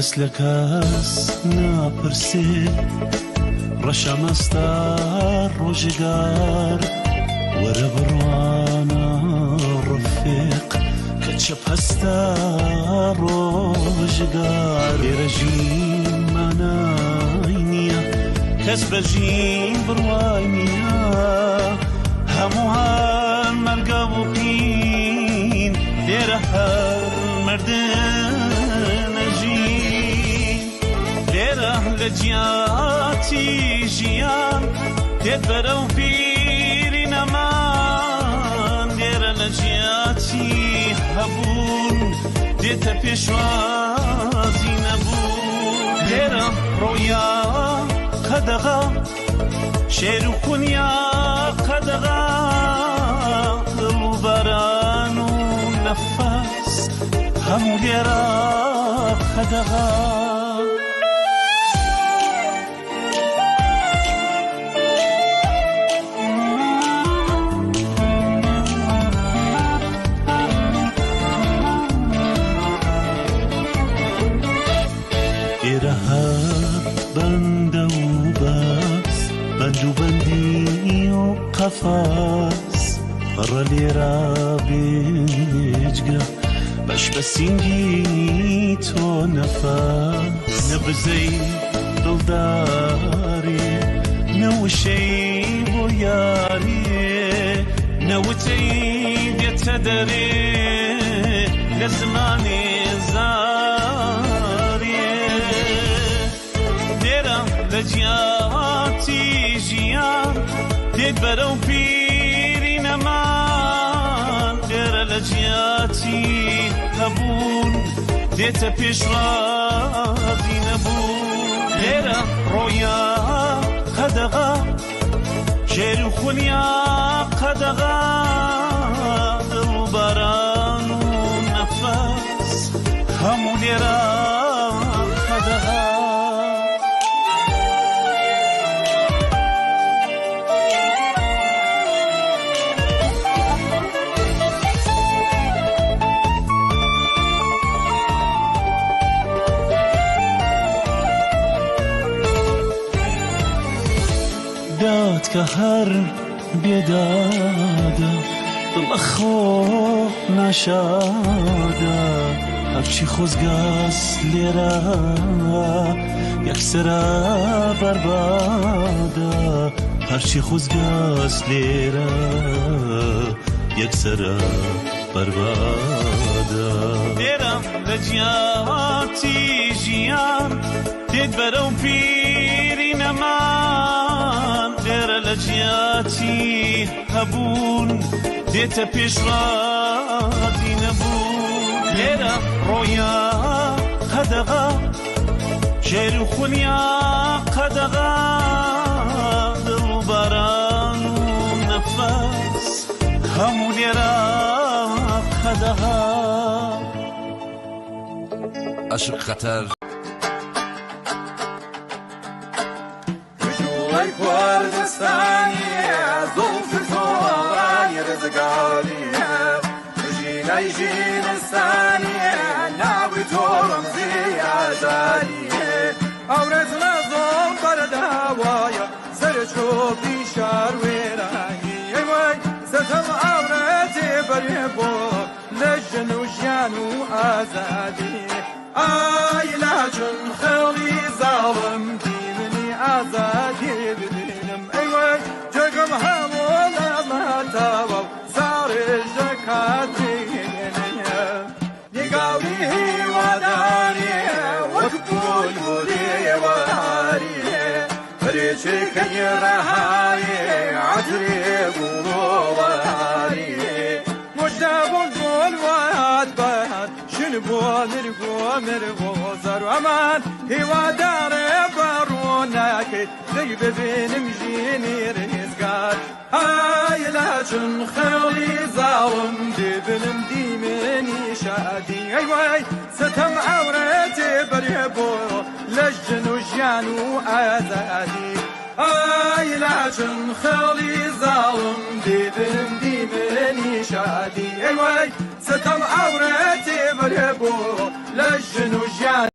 کەس لە کەس ناپرسێ ڕەشە مەستە ڕۆژگار وەرە بڕوانە ڕفێق کە چەپ هەستە ڕۆژگار لێرە ژین مانای نییە کەس بە ژین بڕوای نییە هەمووان مەرگە بووقین لێرە هەر مردن ئەژین لێرە لە جیاتی ژیان دێت بەرەو پیری نەمان لێرە لە جیاتی هەبوون دێتە پێشوازی نەبوون لێرە ڕۆیا قەدەغا شێر و خونیا قەدەغا دڵ و بەران و نەفەس هەموو لێرە قەدەغا لێرە هەر بەندە و بەس بەند و بەندی و قەفەس پڕە لێرە بێجگە بەش بە سینگی تۆ نەفەس نەبزەی دڵدارێ نەوشەی بۆ یارێ نەوتەی دێتە دەرێ لە زمانێ زارێ لێرە لە جیاتی ژیان دێت بەرەو پیری نەمان لێرە لە جیاتی هەبوون دێتە پێشوازی نەبوون لێرە ڕۆیا قەدەغا شێر و خونیا قەدەغا دڵ و بەران و نەفەس هەموو لێرە قەدەغا داد کە هەر بێدادە دڵە خۆ ناشادە هەرچی خۆزگاس لێرە یەکسەرە بەربادە هەرچی خۆزگاس لێرە یەکسەرە بەربادە لێرە لە جیاتی ژیان دێت بەرەو پیری نەمان لێرە لە جیاتی هەبوون دێتە پێشوازی نەبوون لێرە ڕۆیا قەدەغا شێر و خونیا قەدەغا دڵ و بەران و نەفەس هەموو لێرە قەدەغا عەشق خەتەر کوردستانیە زۆڵف تۆڵانی ڕزگاریە ژینەی ژینستانیە ناوی تۆ ڕەمزی ئازادیە ئەورەت لە زۆڵ بەرداوایە سەرچۆپی شاروێرانی ئەوەی سەتەم ئەورەتێ بەرێ بۆ لە ژن و ژیان و ئازادی ئای لاچن خەڵی زاڵم دیمنی ئازادی ببینم ئەیوەی جێگەم هەموو لەمەتەوە و ساڕێژ دەکاتێنەیە نیگاوی هیواداریە وەک بولبولێوە هاریە پرێچێکەی ڕەهایێ عەترێ بووڵۆوە هاریە مژدە بولبول وات بەهات شن بۆ مرگۆ زەر و ئەمان هیوادارێ بەڕووناکەی دەی ببینم ژینی ڕێزگار ئای لاچن خەڵی زاڵم دێبنم دیمێنی شادی ئەیوای ستەم ئەورەتێ بەرێ بۆ لە ژن و ژیان و ئازادی ئای لاچن خەڵی زاڵم دێبنم دیمێنی شادی ئەیوای ستەم ئەورەتێ بەرێ بۆ لە ژن و ژیان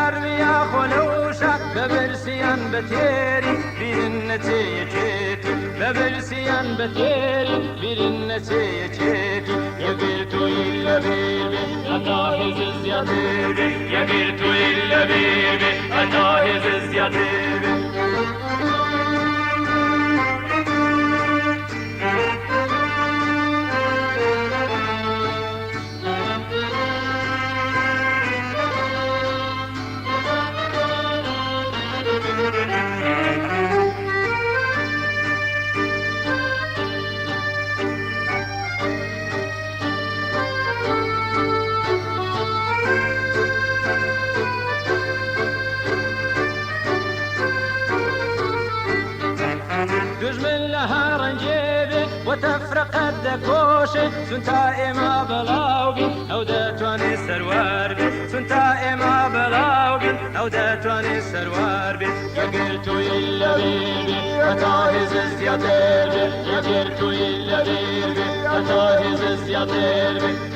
هارمیا خلوشا ببرسیان بتیری بیرن نتیجتی ببرسیان بتیری بیرن نتیجتی یگر تو ایلا بیبی حتا هز زیادی یگر تو ایلا بیبی حتا هز زیادی دجمن لها رنجيبي وتفرقت دكوشي سنتا إما بلاوبي أو داتواني سروار بي سنتا إما بلاوبي أو داتواني سروار بي يقرتو إلا بيبي أتاهز الزيادير بي يقرتو إلا بيبي أتاهز الزيادير بي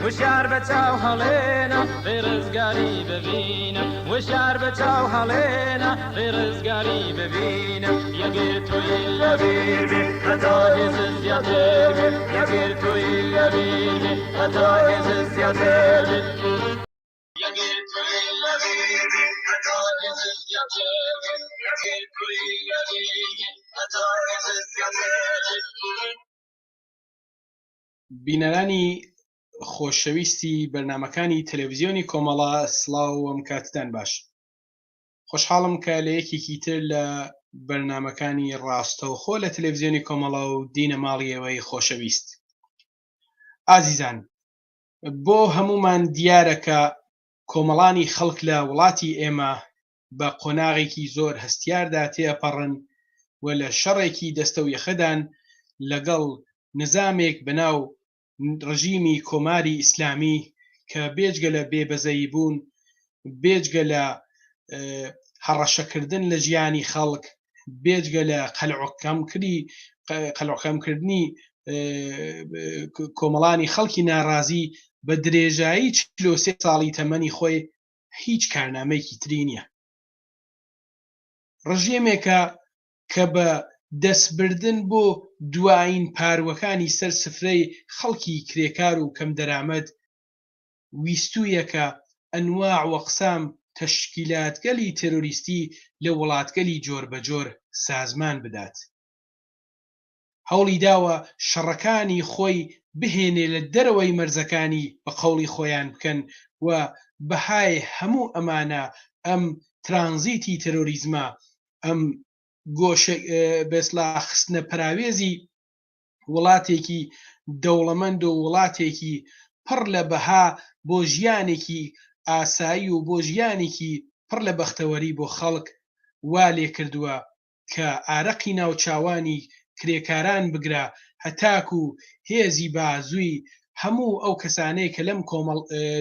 وشار بتاو هلينا برزقاري ببينا وشار بتاو هلينا برزقاري ببينا يقرتو إلا بيبي أتاهز الزياديبي يقرتو إلا بيبي أتاهز الزياديبي يقرتو إلا بيبي أتاهز الزياديبي يقرتو إلا بيبي أتاهز الزياديبي بینەرانی خۆشەویستی بەرنامەکانی تەلەڤیزیۆنی کۆمەڵە سڵاو ئەم کاتتان باش. خۆشحاڵم کە لە یەکێکی تر لە بەرنامەکانی ڕاستەوخۆ لە تەلەڤیزیۆنی کۆمەڵە و دینە ماڵیەوەی خۆشەویست. ئازیزان، بۆ هەمومان دیارە کە کۆمەڵانی خەڵک لە وڵاتی ئێمە بە قۆناغێکی زۆر هەستیاردا تێپەڕن و لە شەڕێکی دەستە و یەخەدان لەگەڵ نظامێک بەناو ڕژیمی کۆماری ئیسلامی کە بێجگە لە بێبەزەیی بوون، بێجگە لە هەڕەشەکردن لە ژیانی خەڵک، بێجگە لە قەلعوکەمکردنی کۆمەڵانی خەڵکی ناڕازی بە درێژایی 43 ساڵی تەمەنی خۆی هیچ کارنامەیەکی تری نییە. ڕژێمێکە کە بە دەستبردن بۆ دوایین پاروەکانی سەر سفرەی خەڵکی کرێکار و کەم دەرامەد ویستوویەکە ئەنواع وەقسام تەشکیلاتگەلی تێرۆریستی لە وڵاتگەلی جۆربەجۆر سازمان بدات. هەوڵی داوە شەڕەکانی خۆی بهێنێ لە دەرەوەی مەرزەکانی بە قەوڵی خۆیان بکەن و بەهای هەموو ئەمانە ئەم ترانزیتی تێرۆریزمە، ئەم بەسڵا خستنە پراوێزی وڵاتێکی دەوڵەمەند و وڵاتێکی پڕ لە بەها بۆ ژیانێکی ئاسایی و بۆ ژیانێکی پڕ لە بەختەوەری بۆ خەڵک وا لێ کردووە کە ئارەقی ناوچاوانی کرێکاران بگرا هەتاکو و هێزی بازووی هەموو ئەو کەسانەی کە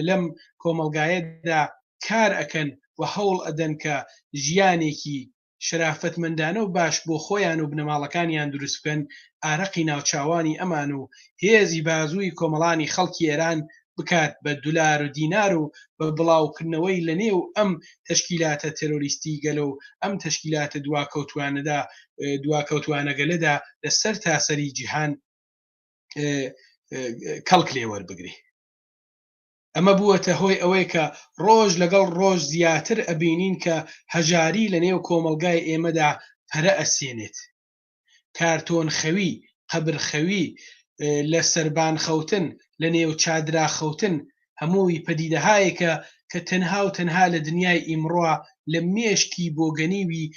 لەم کۆمەلگایەتدا کار ئەکەن و هەوڵ ئەدەن کە ژیانێکی شرافەتمەندانە و باش بۆ خۆیان و بنەماڵەکانیان دروست بکەن، ئارەقی ناوچاوانی ئەمان و هێزی بازووی کۆمەڵانی خەڵکی ئێران بکات بە دولار و دینار و بە بڵاوکردنەوەی لە نێو ئەم تەشکیلاتە تێرۆریستی گەلە و ئەم تەشکیلاتە دواکەوتوانەگەلەدا لە سەر تاسەری جیهان کەڵک لێوەربگرێ. ئەمە بووەتە هۆی ئەوەی کە ڕۆژ لەگەڵ ڕۆژ زیاتر ئەبینین کە هەژاری لە نێو کۆمەلگای ئێمەدا پەرە ئەسێنێت. کارتۆن خەوی، قەبر خەوی، لە سەربان خەوتن، لە نێو چادرا خەوتن، هەمووی پەدیدەهایەکە کە تەنها و تەنها لە دنیای ئیمڕۆ لە مێشکی بۆگەنیوی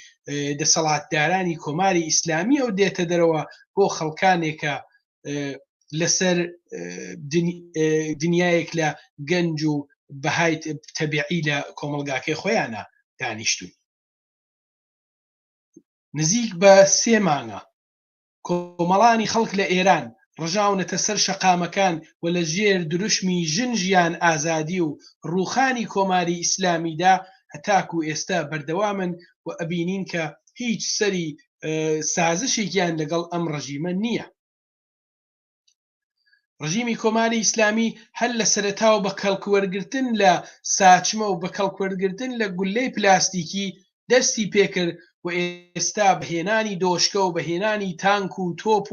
دەسەڵاتدارانی کۆماری ئیسلامی و دێتە دەرەوە بۆ خەڵکانێکە لەسەر دنیایەک لە گەنج و بەهای تەبیعی لە کۆمەلگاکەی خۆیانە دانیشتون. نزیک بە 3 مانگە کۆمەڵانی خەڵک لە ئێران ڕژاونەتە سەر شەقامەکان و لە ژێر دروشمی ژنجیان ئازادی و ڕووخانی کۆماری ئیسلامیدا هەتاکو ئێستا بەردەوامن و ئەبینین کە هیچ سەری سازشێکیان لەگەڵ ئەم ڕژیمە نییە. ڕژیمی کۆماری ئیسلامی هەر لە سەرەتاوە بە کەڵکوەرگرتن لە ساچمە و بە کەڵکوەرگرتن لە گولەی پلاستیکی دەستی پێکرد و ئێستا بەهێنانی دۆشکە و بەهێنانی تانک و تۆپ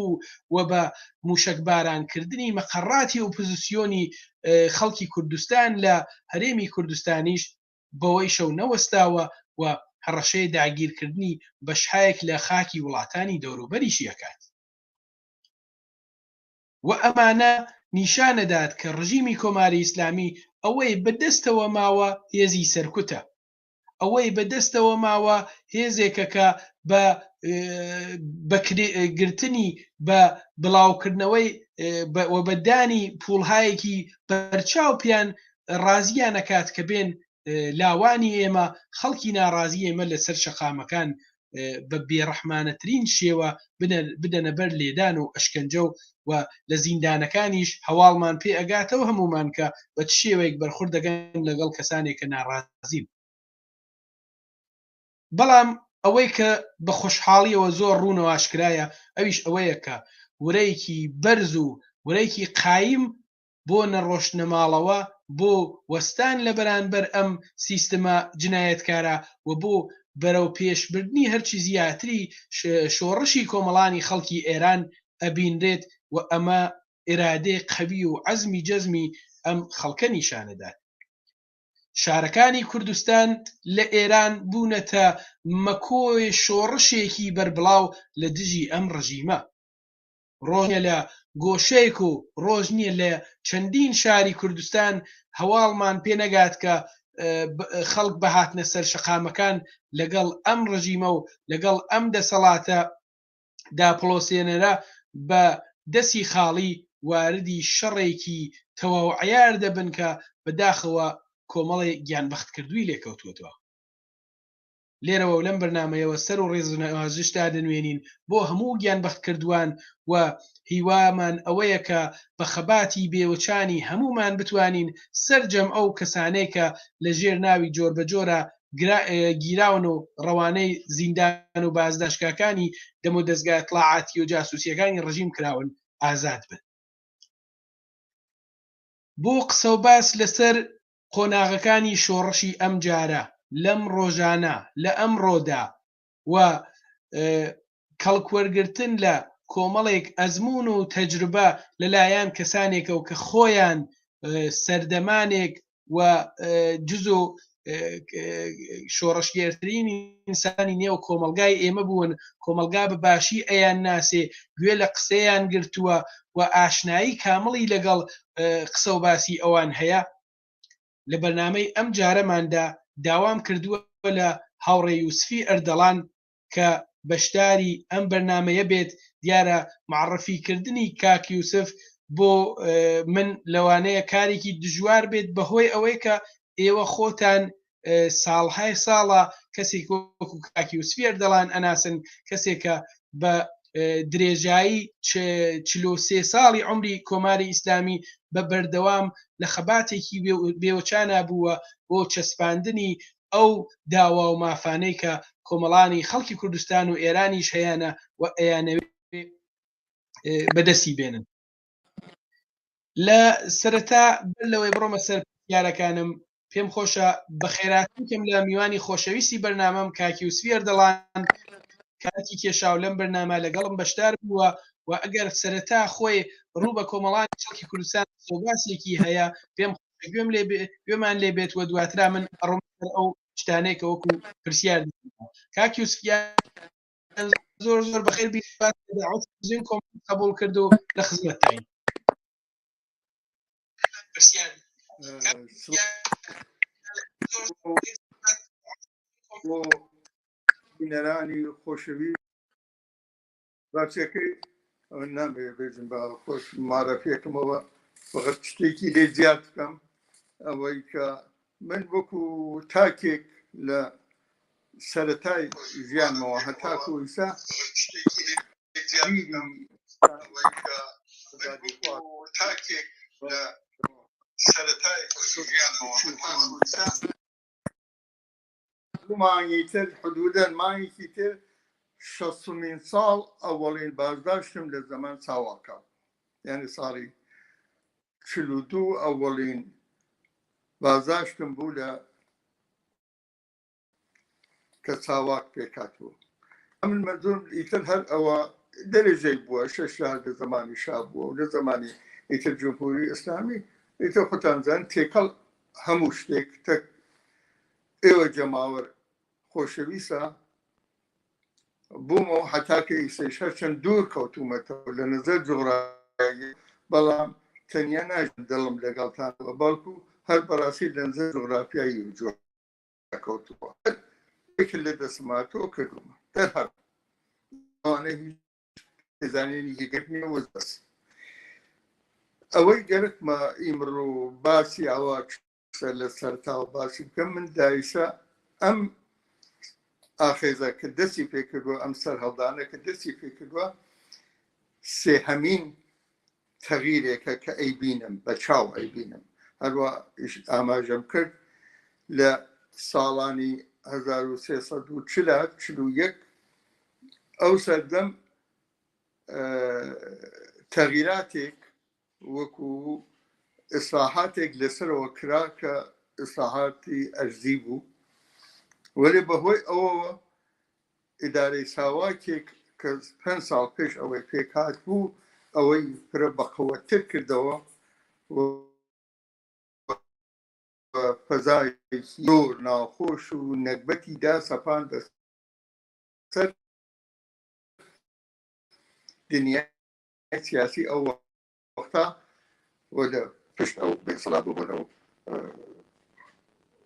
و بە موشکبارانکردنی مەقەڕاتی ئۆپۆزیسیۆنی خەڵکی کوردستان لە هەرێمی کوردستانیش بەوەی شەو نەوەستاوە و هەڕەشەی داگیرکردنی بەشهایەک لە خاکی وڵاتانی دەوروبەریشی ئەکات. و ئەمانە نیشانەدات کە ڕژیمی کۆماری ئیسلامی ئەوەی بەدەستەوە ماوە هێزی سەرکوتە، ئەوەی بەدەستەوە ماوە هێزێکە کە بە گرتنی بە بڵاوکردنەوەی و بەدانی پوڵهایەکی بەرچاوپیان ڕازیان نەکات کە بێن لاوانی ئێمە، خەڵکی ناڕازی ئێمە لەسەر شەقامەکان بە بێڕەحمانەترین شێوە بدەنە بەر لێدان و ئەشکەنجە و لە زیندانەکانیش هەواڵمان پێ ئەگاتەوە هەمومان کە بە چ شێوەیەک بەرخورد دەکەن لەگەڵ کەسانێک کە ناڕازین. بەڵام ئەوەی کە بە خۆشحاڵیەوە زۆر ڕوونەوە ئاشکرایە ئەویش ئەوەیە کە ورەیەکی بەرز و ورەیەکی قایم بۆ نەڕۆشتنە ماڵەوە، بۆ وەستان لە بەرامبەر ئەم سیستەمە جنایەتکارە و بۆ بەرەو پێشبردنی هەرچی زیاتری شۆڕشی کۆمەڵانی خەڵکی ئێران ئەبینرێت و ئەمە ئێرادەی قەوی و عەزمی جەزمی ئەم خەڵکە نیشانەدات. شارەکانی کوردستان لە ئێران بوونەتە مەکۆی شۆڕشێکی بەربڵاو لە دژی ئەم ڕژیمە. ڕۆژ نیە لە گۆشەیەک و ڕۆژ نییە لە چەندین شاری کوردستان هەواڵمان پێ نەگات کە خەڵک بەهاتنە سەر شەقامەکان لەگەڵ ئەم ڕژیمە و لەگەڵ ئەم دەسەڵاتە داپڵۆسێنەرە بە دەستی خاڵی واردی شەڕێکی تەواو عەیار دەبن کە بەداخەوە کۆمەڵی گیانبەخت کردووی لێکەوتووەتەوە. لێرەوە و لەم بەرنامەیەوە سەر و ڕێزنەوازشتا دەنوێنین بۆ هەموو گیانبەخت کردووان و هیوامان ئەوەیە کە بە خەباتی بێوەچانی هەمومان بتوانین سەرجەم ئەو کەسانەی کە لە ژێر ناوی جۆربەجۆرە گیراون و ڕەوانەی زیندان و بازداشتگاکانی دەم و دەستگا ئیطلاعاتی و جاسووسیەکانی ڕژیم کراون ئازاد بن. بۆ قسە و باس لەسەر قۆناغەکانی شۆڕشی ئەم جارە لەم ڕۆژانە لە ئەمڕۆدا و کەڵکوەرگرتن لە کۆمەڵێک ئەزمون و تەجروبە لەلایەن کەسانێکە و کە خۆیان سەردەمانێک و جز و شۆڕشگێرترینی ئینسانی نێو کۆمەلگای ئێمە بوون، کۆمەلگا بە باشی ئەیان ناسێ، گوێ لە قسەیان گرتووە و ئاشنایی کامڵی لەگەڵ قسە و باسی ئەوان هەیە. لە بەرنامەی ئەم جارەماندا داوام کردووە لە هاوڕێ یوسفی ئەردەڵان کە بەشداری ئەم بەرنامەیە بێت، دیارە معرفیکردنی کاک یوسف بۆ من لەوانەیە کارێکی دژوار بێت بەهۆی ئەوەی کە ئێوە خۆتان ساڵهای ساڵە کەسێک وەکو کاک یوسفی ئەردەڵان ئەناسن، کەسێکە بە درێژایی 43 ساڵی عمری کۆماری ئیسلامی بە بەردەوام لە خەباتێکی بێوەچانە بووە بۆ چەسپاندنی ئەو داوا و مافانەی کە کۆمەڵانی خەڵکی کوردستان و ئێرانیش هەیەە و ئەیانەوێت بەدەستی بێنن. لە سەرەتا بەر لەوەی بڕۆمە سەر یارەکانم پێم خۆشە بە خێراتیکەم لە میوانی خۆشەویستی بەرنامەم کاک یوسفی ئەردەڵان کاتی کێشاو لەم بەرنامە لەگەڵم بەشدار بووە و ئەگەر سەرەتا خۆی ڕوو بە کۆمەڵانی خەڵکی کوردستان سۆباسێکی هەیە پێم گوێمان لێ بێت و دواترا من ئەڕۆم ئەو شتانەیە کە وەکو پرسیار کاک یوسفیان زۆر زۆر بەخێر بیزین کۆمەڵ قبوڵ کرد و لە خزمەتتاین. بۆ بینەرانی خۆشەوی بابچەکەی نامێ بێژم بە خۆش معرەفیەکەمەوە فقط شتێکی لێ زیاد بکەم ئەوەی کە من وەکو تاکێک لە سەرەتای ژیانمەوە هەتاکو ئیسا تاکێک لە سەرەتای ژیانمەوە مانگی تر حدوداً مانگی تر 60 ساڵ ئەوەڵین بازداشتم لە زەمان چاواکە یعنی ساڵی 42 ئەوەڵین بازداشتم بوو لە کە چاواک پێکاتبوو ئەمن مەزۆم ئیتر هەر ئەوە دەرەجەی بووە 6 لە زمانی شا بووە و لە زمانی ئیتر جمهوری ئیسلامی ئیتر خۆتانزان تێکەڵ هەموو شتێک تەک ئێوە جەماوەر خۆشەویستە بوومەوە حتاکە ئیسەیش هەرچەند دوور کەوتومەتەوە لە نظر جغرافیایی بەڵام تەنیا ناژم دڵم لەگەڵتانەوە بەڵکو هەر بەڕاستی لە نظر جغرافیایی جۆ کەوتووە یەکێک لە دەسماتۆ کردومە دەرهەر زانینی هیگەرنیە وەزەس ئەوەی گەرتمە ئیمڕۆ باسی ئەوە لە سەرتاوە باسی بکەم من دایسە ئەم ئاخێزە کە دەستی پێکردووە ئەم سەر هەڵدانە کە دەستی پێکردووە سێهەمین تەغیرێکە کە ئەیبینم بە چاو ئەیبینم هەروە ئاماژەم کرد لە ساڵانی 1340 ئەو سەردەم تەغیراتێک وەکو ئیسلاحاتێک لەسەرەوە کرا کە ئیسلاحاتی ئەرزی بوو وەێ بەهۆی ئەوەوە ئیدارەی ساواکێک کە 5 ساڵ پێش ئەوەی پێکات بوو ئەوەی پرە بەقەوەتر کردەوە فەزایەکی زۆر ناخۆش و نەکبەتی دا سەپان بەسەر دنیای سیاسی ئەو وەختا وە لە پشت ئەو بێسەڵات بووبوونەوە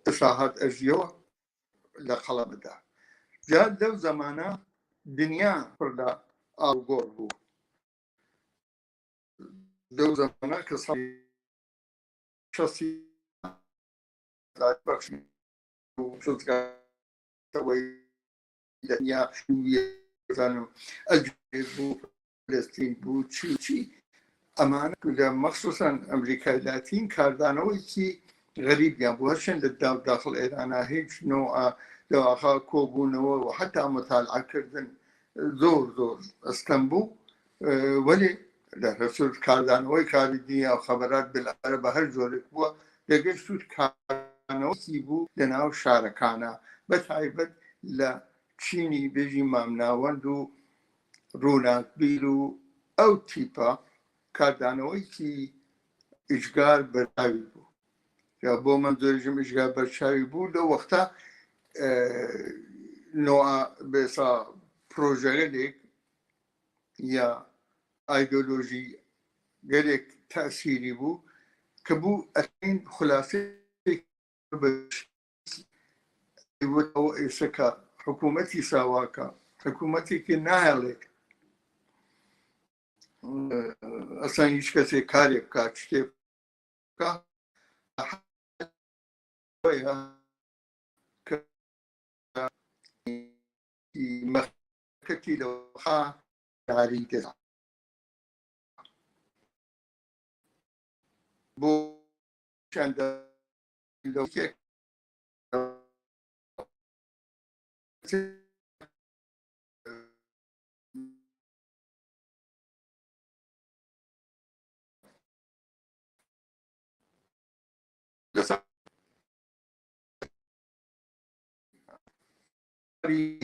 ئیسلاحات ئەرزیەوە لە قەڵەمەدا جا لەو زەمانە دنیا پڕ لە ئاڵگۆڕ بوو لەو زەمانە کە ساڵی 60 ئەوەی دنیا زانم ئەلجێر بوو فلەستین بوو چی ئەمانە لە مەخسوسەن ئەمریکای لاتین کاردانەوەیکی غەریبیان بوو هەرچەند لە داخل ئێرانە هیچ نۆعە لەواخا کۆبوونەوە و حتا متالعەکردن زۆر ئەستەم بوو وەێ لە هەسوود کاردانەوەی کاری دنیا و خەبەرات بلارە بە هەر جۆرێک بووە لەگەشت کارانەوەی بوو لە ناو شارەکانە بە تایبەت لە چینی بێژی مامناوەند و ڕووناکبیر و ئەو تیپە کاردانەوەیکی ئیشگار بەرچاوی بوو یا بۆ من زۆریژم ئیشگار بەرچاوی بوو لە وەختە نۆعە بێسا پرۆژەگەلێک یا ئایدۆلۆژی گەلێک تەسیری بوو کە بوو ئەتین خلاصەی ئێسەکە حکوومەتی ساواکە حکوومەتێکی ناهێڵێک ئەسان هیچ کەسێک کارێک بکات شتێ بکە مەخەتی لەوەخا یاری دەدا بۆ چەندە لەوکێک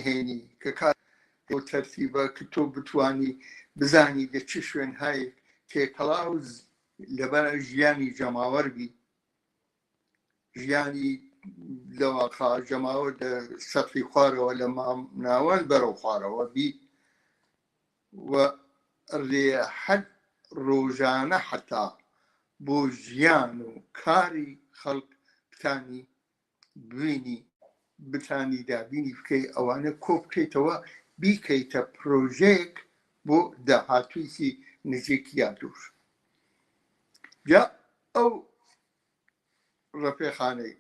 هێنی کە کار بۆ تەرتیبە کە تۆ بتوانی بزانی لە چ شوێن هەیە تێکەڵاو لەبەر ژیانی جەماوەربی ژیانی لەواقع جەماوە لە سەقفی خوارەوە لە ناوەند بەرەو خوارەوە بی و ڕێحەد ڕۆژانە حتا بۆ ژیان و کاری خەڵک بتانی ببینی بتانی دابینی بکەی ئەوانە کۆ بکەیتەوە بیکەیتە پرۆژێک بۆ داهاتوویکی نزیکی یا دوور. جا ئەو ڕەفێخانەی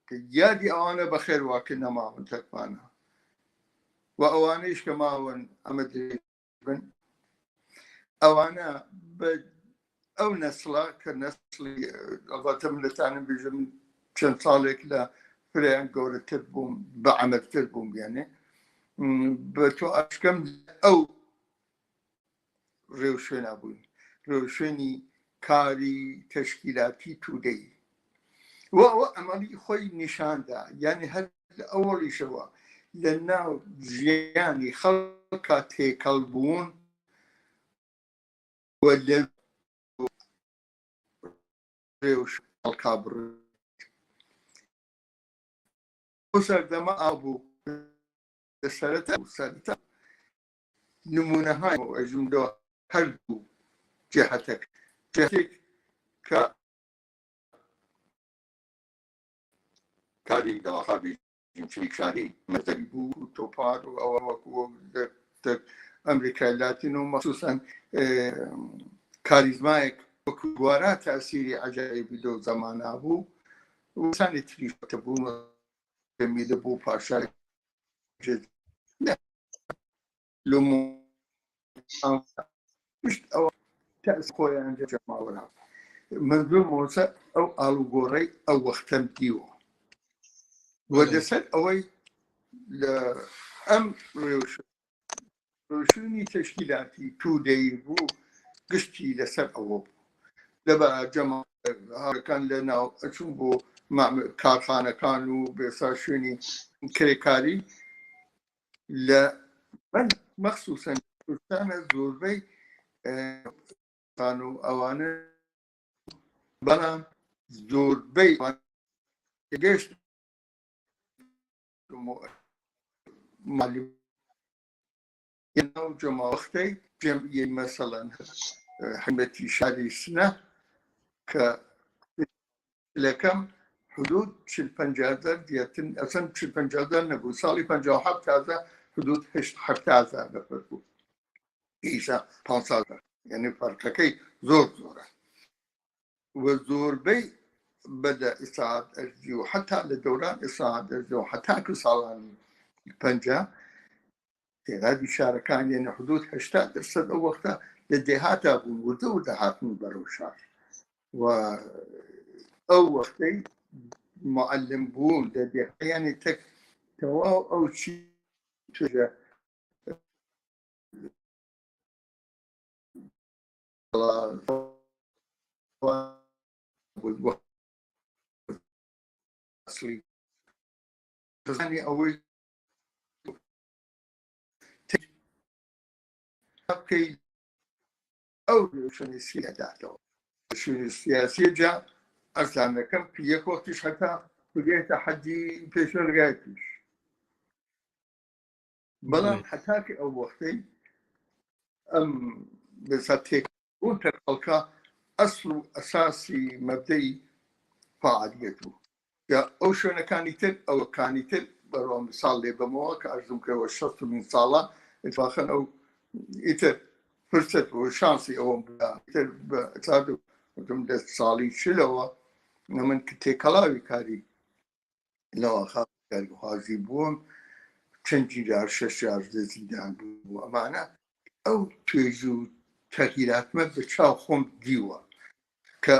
کە یادی ئەوانە بەخێر واکە نەماون تەکمانە و ئەوانەیش کە ماون ئەمە بن ئەوانە بە ئەو نەسڵە کە نەسڵی ئەڵباتە منەتانم بێژم چەند ساڵێک لە فرەیان گەورەتر بووم بە عەمەلتر بووم یانێ بە تۆ ئاشکەم ئەو ڕێوشوێنە بووین ڕێوشوێنی کاری تەشکیلاتی توودەی و ئەوە ئەمەڵی خۆی نیشاندا یعنی هەر لە ئەوەڵیشەوە لە ناو ژیانی خەڵکا تێکەڵ بوون و لە ڕێوش خەڵکا بڕێت بۆ سەردەما ئابوو لە سەرەتا نمونەهای ئەژمدەوە هەردوو جێهەتێک کە کاری داخابی شاری مەزەری بوو تۆپار و ئەوە وەکو ئەمریکای لاتین و مەخصوصاً کاریزمایەک وەکو گوارا تاسیری عەجایبی لەو زەمانە بوو وسانی تریشتە بوو میدە بوو پاشای لەمو ئەوە تاس خۆیان جەماوەرا منزوم مۆسە ئەو ئاڵوگۆڕەی ئەو وەختەم دیوە وەدەسەر ئەوەی لە ئەم ڕێوشوێنی تەشکیلاتی توودەی بوو گشتی لەسەر ئەوە بوو لەبەر جەماعەکان لە ناو ئەچوون بۆ کارخانەکان و بێسا شوێنی کرێکاری لە من مەخصوصاً کوردستانە زۆربەی و ئەوانە بەڵام زۆربەی گەشت جەماوەختەی جەمعیە مەسەڵەن حکومەتی شاری سنە کە لەکەم حدود 40-50 دیەتن ئەسەن 40-50 نەبوو ساڵی 57 تازە حدود 70,000 نەفەر بوو ئیشە 500 یعنی فەرقەکەی زۆر زۆرە و زۆربەی بەدە ئیساعات ئەرزی و حتا لە دەوران ئیساعات ئەرزی و حتاکە ساڵانی 50 تێغادی شارەکان یعنی حدود 80% ئەو وەختە لە دێهاتا بوون وردە وردە هاتن بەرەو شار و ئەو وەختەی معلم بوون لە دێهەیانی تەک تەواو ئەو چی توێژە ئەسلی ئەوەی بکەی ئەو شوێنی سیاداتەوە شوێنی سیاسی جا ئەرزانەکەم یەک وەختیش هەتا بگێتە حەدی پێشوەرگایتیش بەڵام حتاکە ئەو وەختەی ئەم بەسا تێکبوون خەڵکە ئەسڵ و ئەساسی مەبدەی فعالیەت بوو یا ئەو شوێنەکانی تر ئەوەکانی تر بەڕۆ مثال لێ بەمەوە کە ئەرزم کردەوە 60 ساڵە اتفاقاً ئەو ئیتر فرصت و شانسی ئەوم ئیتر بەم دەست ساڵی چلەوە من کە تێکەڵاوی کاری لەوە خاڵی بووم چەندی جار 6 جار زیندان بوو ئەمانە ئەو توێژ و تەغییراتمە بە چاو خۆم دیوە کە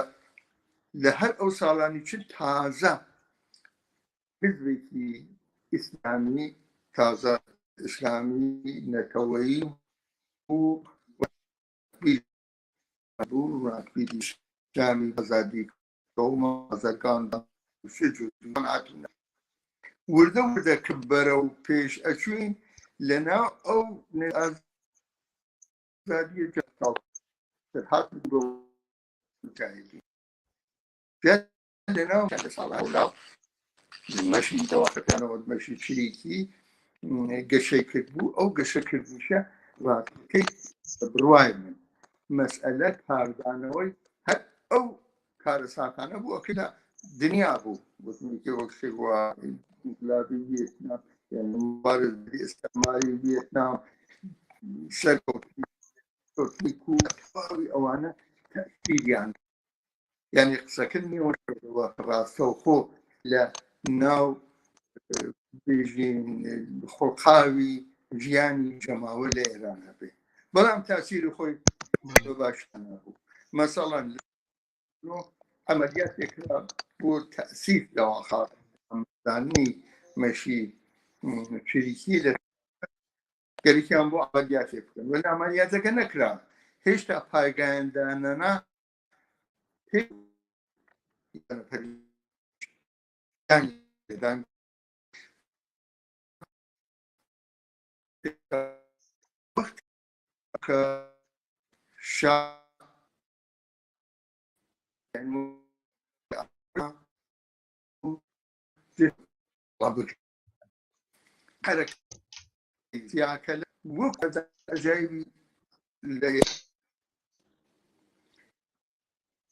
لە هەر ئەو ساڵانی چ تازە حزبێکی ئیسلامی تازە ئیسلامی نەتەوەیی بوو ڕاکبیری ئیسلامی ئازادی کۆمە ئازەکان هاتوونە وردە وردە کە بەرەو پێش ئەچوین لەناو ئەو ئازادیە هات بۆ لەناو ساڵاو مەشی دەواقەکانەوە مەشی چریکی گەشەی کرد بوو ئەو گەشەکردیشە ڕاکەی بڕوای من مەسئلە کاردانەوەی هەر ئەو کارە ساکانە بوو ئەکەدا دنیا بوو وەکێ وەکسێوە انقلابی ڤیێتنام یعنی مبارزەی ئیستعماری ڤیێتنام سەرکەوتی تۆتیک و تەواوی ئەوانە تەسیریان یعنی قسەکردنی ڕاستەوخۆ لە ناو بێژین خۆڵقاوی ژیانی جەماوە لە ئێران هەبێ بەڵام تاسیری خۆی باشتان نەبوو مەسەڵەن عملیاتێکرا بۆ تەسیر لەواخازانی مەشی چریکی لە گەرێکیان بۆ عملیاتێک بکەن وەلا عملیاتەکە نەکرا هێشتا پایگایاندانەنا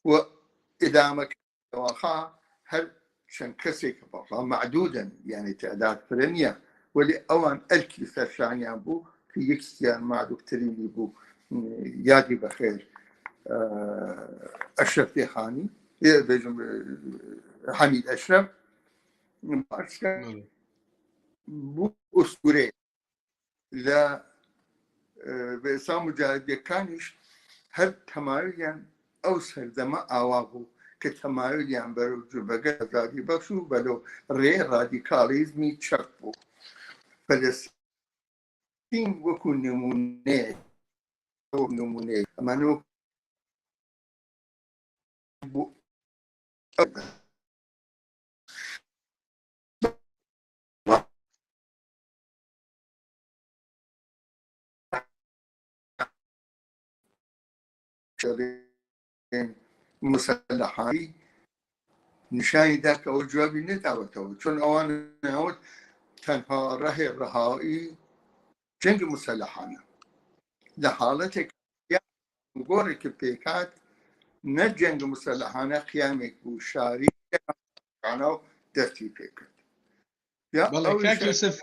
وإدامة واقع هل شنكسك بقى معدودا يعني تعداد فرنيا واللي أوان ألكي سرشاني أبو في يكسيان مع دكتورين بو يادي بخير أشرف ديخاني حميد أشرف بو أسطوري لا بإسلام مجاهد كانش هل تمارين أو سردما أوابو كتمارين برجو بقى زادي بخشو بلو ري راديكاليزمي تشربو فلسطين وكو نموني أمانو مسلحاني نشاني ذاك أو جوابي نتعوته چون أوان نعود تنها رهائي جنگ مسلحانه لحالتك مقورك بيكات نه جنگ مسلحانه قيامك وشاري كانوا دفتي بيكات والله كاك يوسف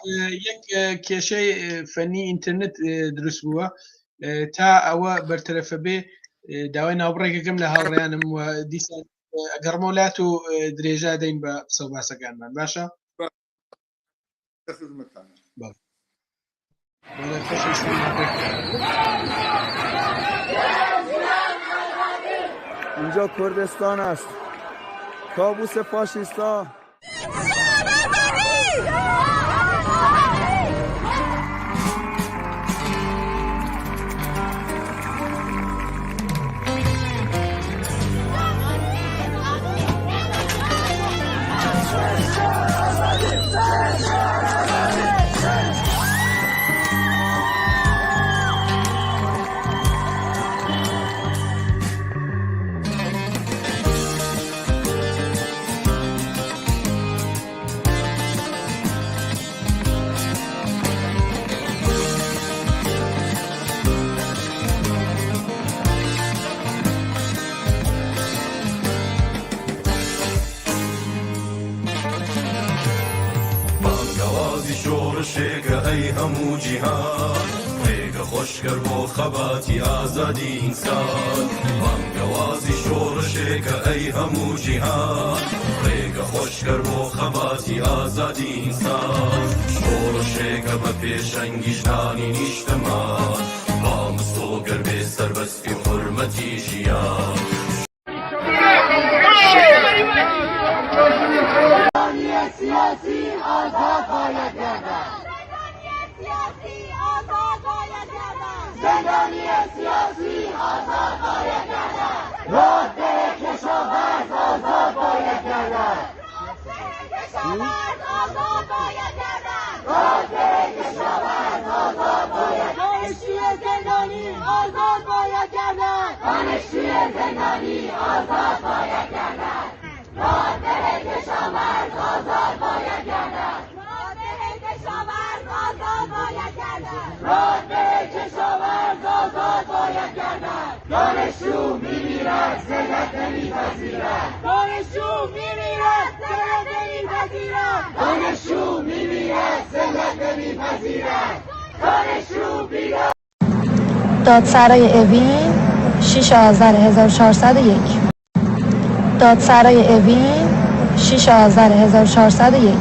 يك كشيء فني انترنت دروس بوا تا أو برطرف به داوای ناوبڕێکەکەم لە هاوڕێیانم و دیسان ئەگەڕمە وڵات و درێژا دەین بە قسە و باسەکانمان باشە اینجا کردستان است کابوس فاشیستا شێکە ئەی هەموو جیهان ڕێگە خۆشکەر بۆ خەباتی ئازادی ئینسان بانگەوازی شۆڕشێکە ئەی هەموو جیهان ڕێگە خۆشکەر بۆ خەباتی ئازادی ئینسان شۆڕشێکە بە پێشەنگی ژنانی نیشتەمان با مستۆگەر بێ سەربەستی حورمەتی ژیان سیاسی آزاد باید گردد. زندانی سیاسی آزاد باید گردد. رابطه کشاورز آزاد باید گردد. رابطه کشاورز آزاد باید گردد. دانشجوی زندانی آزاد باید گردد. دانشجوی زندانی آزاد باید گردد. رابطه کشاورز آزاد باید گردد. رابطه کشاورز آزاد باید گردد. دانشجو میمیرد ذلت نمیپذیرد. دانشجو میمیرد ذلت نمیپذیرد. دانشجو میمیرد ذلت نمیپذیرد. دانشجو بیدار دادسرای اوین 6 آذر 1401 دادسرای اوین 6 آذر 1401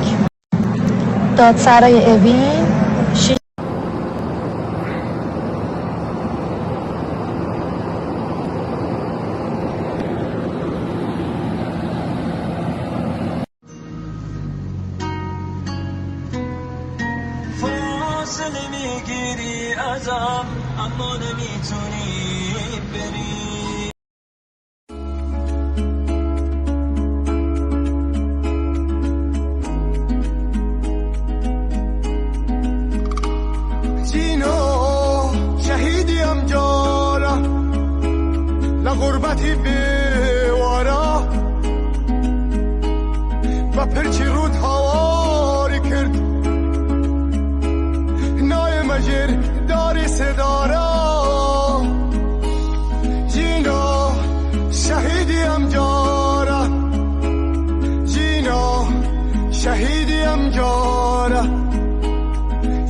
دادسرای اوین 6 فاصله میگیری ازم اما نمیتونی بری جینو شهیدیم جارا لغربتی بیوارا و پرچی رود هواری کرد نای مجر داری صدارا جینو شهیدیم جارا جینو شهیدیم جارا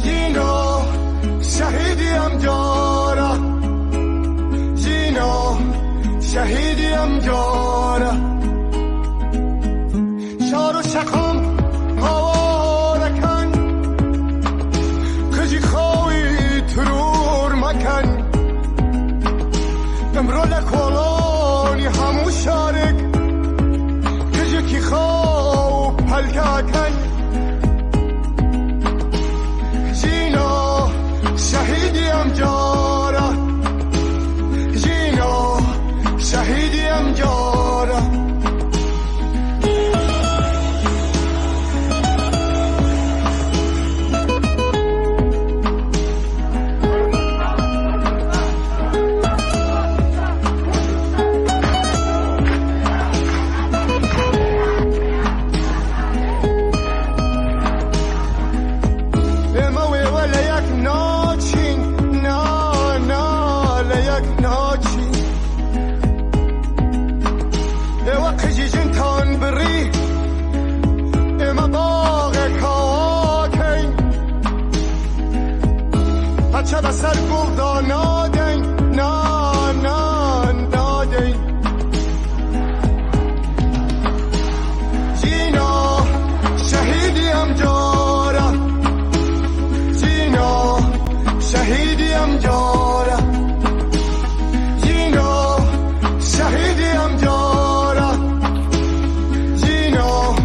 جینو شهیدیم جارا جینو شهیدیم جارا شار و شقام هوارکن کجی خوی ترور مکن امرو لکولونی همو شارک کجی کی خو پلکا کن جینو شهیدیم جارا جینو شهیدیم جارا سر گلدا نادین نادین جینا شهیدیم جارا جینا شهیدیم جارا جینا شهیدیم جارا جینا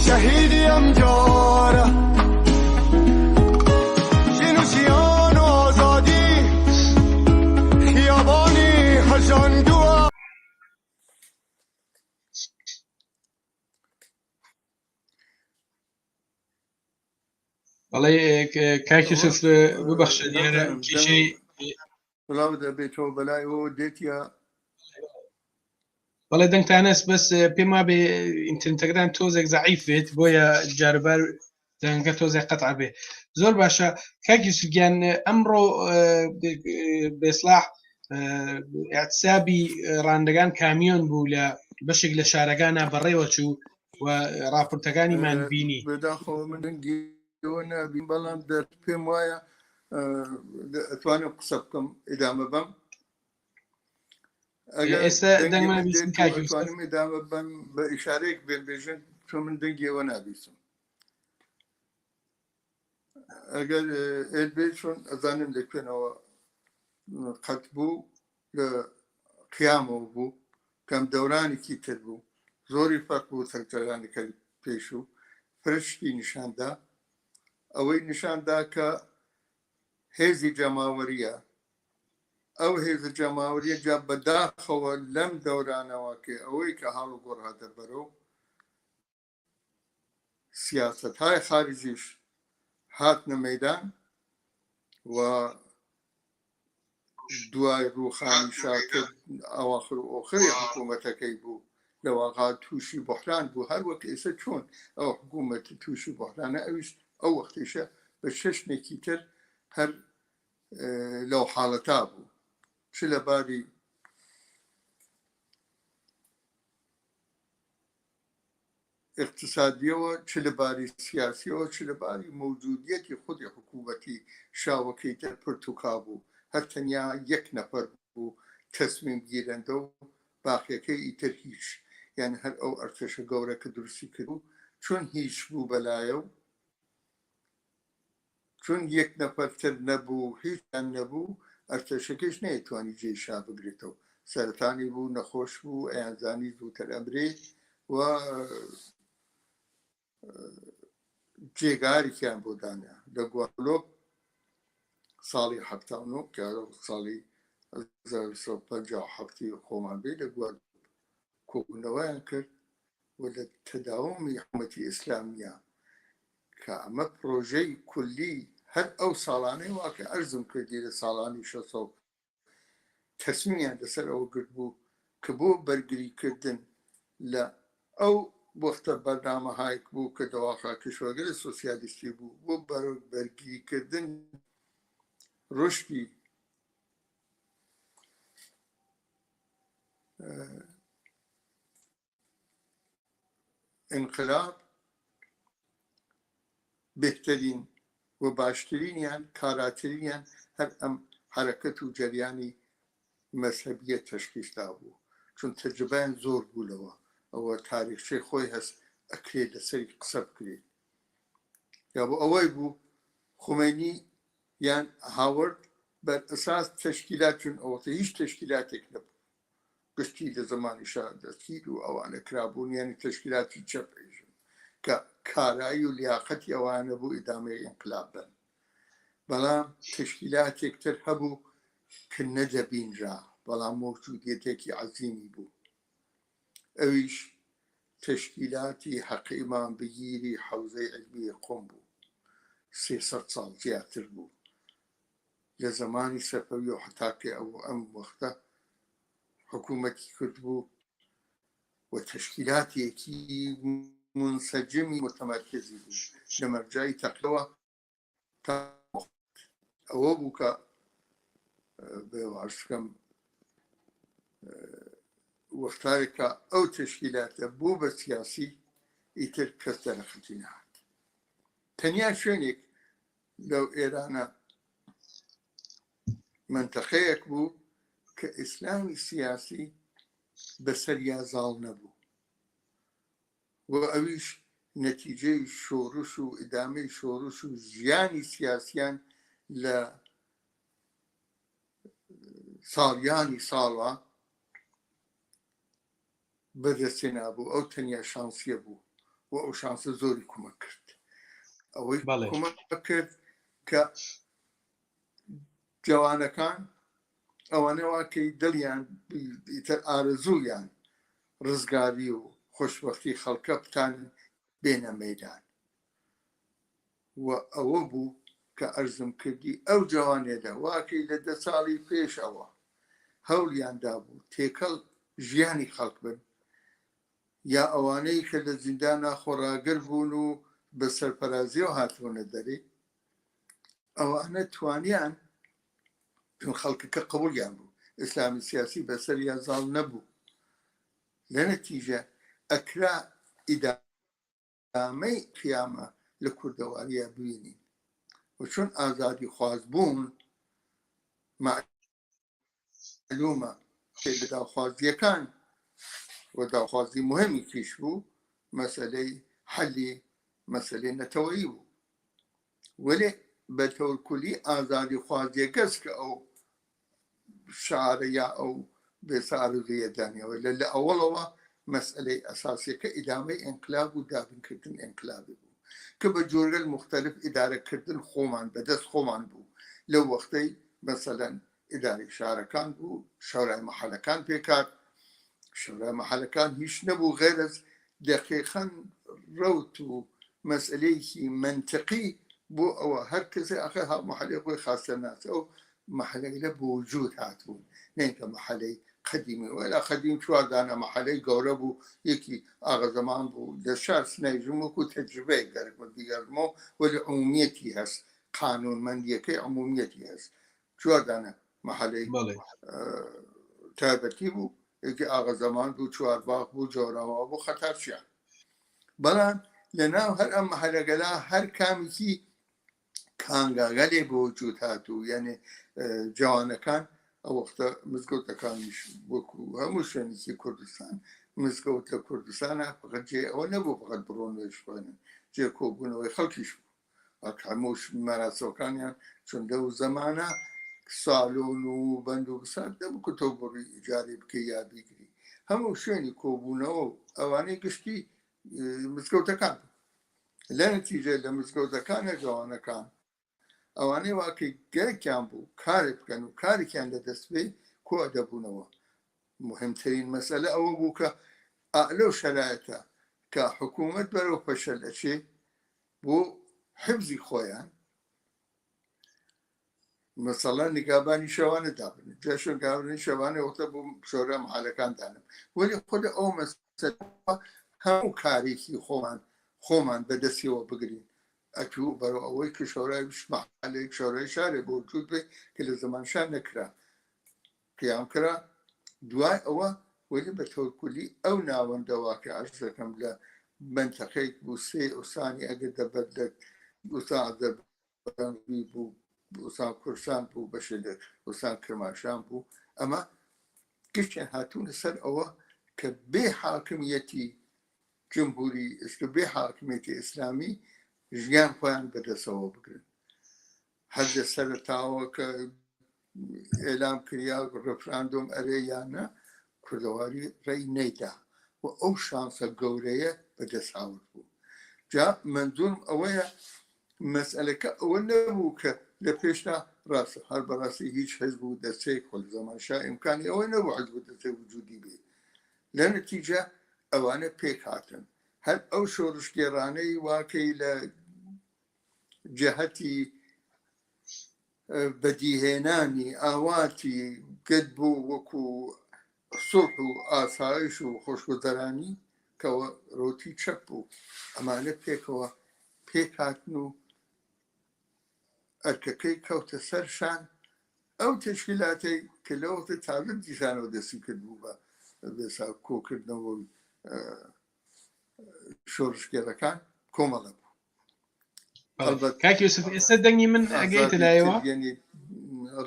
شهیدیم جارا جینو شیان آزادی خیابانی هجاندوا بەڵێ کاکی سوف ببەخشە دیارە کێشەی بڵاو دەبێتەوە بەلای ئەوە دێتە بەڵێ دەنگتانەس بەس پێم وابێ ئینترنێتەکەتان تۆزێک زەعیف بێت بۆیە جاربار دەنگە تۆزێک قەتع بێ زۆر باشە کاکی سوگیان ئەمڕۆ بێسلاح اعتسابی ڕاندەگان کامیۆن بوو لە بەشێک لە شارەکانە بەڕێوە چوو و راپۆرتەکانیمان بینی بەداخەوە من دەنگیەوە نابین بەڵام پێم وایە ئەتوانم قسە بکەم ئێدامە بەم ئێستا دەنگمان بیستن کاکی ئەتوانم ئێدامە بەم بە ئیشارەیەک بێژن چۆن من دەنگیەوە نابیستم ئەگەر ئێلبێ چۆن ئەزانم لەکوێنەوە قەت بوو لە قیامەوە بوو کەم دەورانێکی تر بوو زۆری فەرق بوو سەرجەرانەکە پێش و فرشتی نیشاندا ئەوەی نیشاندا کە هێزی جەماوەریە ئەو هێزە جەماوەریە جا بەداخەوە لەم دەورانەوە کە ئەوەی کە هەڵ و گۆڕ هاتە بەرەو سیاسەتهای خارجیش هاتنە مەیدان و دوای ڕووخانی شاکرد ئەواخر و ئۆخری حکوومەتەکەی بوو لەواقع تووشی بۆحران بوو هەر وەک ئێستا چۆن ئەو حکوومەت تووشی بۆحرانە ئەویش ئەو وەختیشە بە شەشنێکی تر هەر لەو حاڵەتا بوو چ لەباری اقتصادیەوە چ لەباری سیاسیەوە چ لەباری موجودیەتی خودی حکوومەتی شاوەکەی تر پرتوکا بوو هەر تەنیا یەک نەفەر بوو تەسمیم گیرەندە و باقیەکەی ئیتر هیچ، یعنی هەر ئەو ئەرتەشە گەورە کە دروستی کرد و چۆن هیچ بوو بەلایە و چون یەک نەفەرتر نەبوو هیچیان نەبوو ئەرتەشەکەش نەیەتوانی جێشا بگرێتەوە، سەرەتانی بوو نەخۆش بوو ئەیانزانی زووتر ئەمرێ و جێگارێکیان بۆ دانیا لە گوارلۆ ساڵی 79 کە ساڵی 1950 خۆمان بێ لە گوار کۆبوونەوەیان کرد و لە تەداومی حکومەتی ئیسلامیە کە ئەمە پرۆژەی کولی هەر ئەو ساڵانەی واکە ئەرزم کردی لە ساڵانی 600 تەسمیان لەسەر ئەوە گرت بوو کە بۆ بەرگریکردن لە ئەو وەختە بەرنامەهایك بوو کە دەواخا کشوەگەری سۆسیالیستی بوو بۆ بەرگریکردن ڕشتی انقلاب بهترین و باشترینیان کاراترینیان هەر ئەم حرەکەت و جەریانی مەذهبیە تەشخیصدا بوو، چون تەجربەیان زۆر بوولەوە ئەوە تاریخچەی خۆی هەست ئەکرێت لەسەری قسە بکرێت یا بۆ ئەوەی بوو خومینی یان هاوەرد بەر ئەساس تەشکیلات چون ئەوەتە هیچ تەشکیلاتێک نەبوو گشتی لە زمانی شار دەستگیر و ئەوانە کرابوون یانی تەشکیلاتی چەپێژن کە کارایی و لیاقەتی ئەوانە بوو ئیدامەی ئینقلاب بن، بەڵام تەشکیلاتێکتر هەبوو کە نەدەبینرا بەڵام مۆجودیەتێکی عەزیمی بوو، ئەویش تەشکیلاتی حەقی ئیمامبگیری حەوزەی عیلمی قۆم بوو 300 ساڵ زیاتر بوو لە زمانی سەفەوی و حتاکە ئەم وەختە حکوومەتی کرد بوو و تەشکیلاتێکی منسەجمی متەمەرکزی بوو لە مەرجای تەقلەوە تا ئەوە بوو کە بێواشکەم وەختارێکە ئەو تەشکیلاتە بوو بە سیاسی ئیتر کەس دەرەختی نهات. تەنیا شوێنێک لەو ئێرانە منتەقەیەک بوو کە ئیسلامی سیاسی بەسەر یازاڵ نەبوو و ئەویش نەتیجەی شۆڕش و ئیدامەی شۆڕش و ژیانی سیاسیان لە ساڵیانی ساڵە بەدەستێ بوو، ئەو تەنیا شانسیە بوو و ئەو شانسە زۆری کۆمەک کرد، ئەوەی کۆمەک کرد کە جوانەکان ئەوانەوە کەی دڵیان ئیتر ئارەزوویان ڕزگاری و خۆشبەختی خەڵکە بتان بێنە مەیدان و ئەوە بوو کە ئەرزم کردی ئەو جوانێدا واکەی لە 10 ساڵی پێش ئەوە هەوڵیاندا بوو تێکەڵ ژیانی خەڵک بن یا ئەوانەی کە لە زیندانە خۆڕاگر بوون و بە سەرپەرازیەوە هاتوونە دەرێ ئەوانە توانیان چون خەڵکەکە قبولیان بوو ئیسلامی سیاسی بەسەر یازاڵ نەبوو لە نەتیجە ئەکرا ئیدامەی قیامە لە کوردەواریە ببینین و چون ئازادی خواز بوون معلومە لە داوخوازیەکان و داوخوازی مهمی کیش بوو مەسەلەی حەلی مەسەلەی نەتەوەیی بوو وەلێ بەتەوەر کولی ئازادی خوازیە کەس کە ئەو شعارە یا ئەو بێسارزیە دانیەوە لە ئەوڵەوە مەسئلەی ئەساسیەکە ئیدامەی ئینقلاب و دابینکردن ئینقلابی بوو کە بە جۆرگەل مختلف ئیدارەکردن خۆمان بەدەست خۆمان بوو لەو وەختەی مەسەلەن ئیداری شارەکان بوو شەورای مەحەلەکان پێکات شەورای مەحەلەکان هیچ نەبوو غێر ئەز دەقیقەن ڕەوت و مەسئلەیەکی منطقی بۆ ئەوە هەر کەسێ ئەخە مەحەلەی خۆی خاستە ناسە ئەو مەحەلەی لە بۆ وجود هاتبوون نینکە مەحەلەی قەدیمی وەلا قەدیم چواردانە مەحەلەی گەورە بوو یەکی ئاغا زەمان بوو لە شار سنەیژم وەکو تەجربەیە گەرمە دیگەرمەوە وەلی عمومیەتی هەست قانونمەندیەکەی عمومیەتی هەست چواردانە مەحەلەی تایبەتی بوو یەکی ئاغا زەمان بوو چوارباغ بوو جۆراوە بوو خەتارچیان بەڵام لەناو هەر ئەم مەحەلەگەلا هەر کامێکی کانگاگەلێ بۆ وجود هاتوو یعنی جوانەکان ئەو وەختە مزگەوتەکانیش وەکو هەموو شوێنێکی کوردستان مزگەوتە کوردستانە فقط جێ ئەوە نەبوو فقط بڕۆنەوەی خوێنن جێ کۆبوونەوەی خەڵکیش بوو هەموو مەراسەکانیان چون لەو زەمانە ساڵۆن و بەند و بسات دەبوو کە تۆ بڕی ئیجاری بکەی یا بیگری هەموو شوێنی کۆبوونەوە و ئەوانەی گشتی مزگەوتەکان لە نەتیجە لە مزگەوتەکانە جوانەکان ئەوانەی واکەی گەرەکیان بوو کارێک بکەن و کارێکیان لەدەست بێ کۆ دەبوونەوە مهمترین مەسەلە ئەوە بوو کە لەو شەرایەتە کە حکوومەت بەرەو پەشە دەچێ بۆ حفزی خۆیان مەسەڵەن نیگابانی شەوانە دابن جاشن گاوردنی شەوانە وەختە بۆ شۆرە مەحالەکان دانم وەلی خۆدا ئەو مەسەلە هەموو کارێکی خۆمان بەدەستیەوە بگرین ئەتوو بەرەو ئەوەی کە شۆرای مەحالێک شۆرای شارێ بۆ وجود بێ کە لە زەمانشان نەکرا قیام کرا دوای ئەوە وەلی بە تۆرکولی ئەو ناوەندەوە کە ئاش دەکەم لە منتەقەی بوو سێ ئوسانی ئەگەر دەبەت لە ئوسان دەبی بوو ئوسان کورسان بوو بەشێ لە ئوسان کرماشان بوو ئەمە گشتیان هاتوونە سەر ئەوە کە بێ حاکمیەتی جمهوری بێ حاکمیەتی ئیسلامی ژیان خۆیان بەدەستەوە بگرن هەر لە سەرتاوە کە ئێلام کریا ڕفراندۆم ئەرێ یانە کوردەواری ڕێی نەیدا و ئەو شانسە گەورەیە بەدەستاورد بوو جا منزوم ئەوەیە مەسئلەکە ئەوە نەبوو کە لە پێشتا ڕاستە هەر بەڕاستی هیچ حزب و دەستەی خۆ لە زەمانشا ئیمکانی ئەوەی نەبوو حزب و دەستەی وجودی بێ لە نەتیجە ئەوانە پێک هاتن هەر ئەو شۆڕشگێڕانەی واکەی لە جەهەتی بەدیهێنانی ئاواتی گەت بوو وەکو سوڵح و ئاسایش و خۆشگوزەرانی کەەوە ڕۆتی چەک بوو ئەمانە پێکەوە پێک هاتن و ئەرکەکەی کەوتە سەرشان ئەو تشکیلاتەی کە لەوەتە تاالت دیسانەوە دەستی کرد بوو بە بێسا کۆکردنەوە شۆڕشگێڕەکان کۆمەڵە بوو کاکی یوسف ئێستا دەنگی من ئەگەیتە لایەوە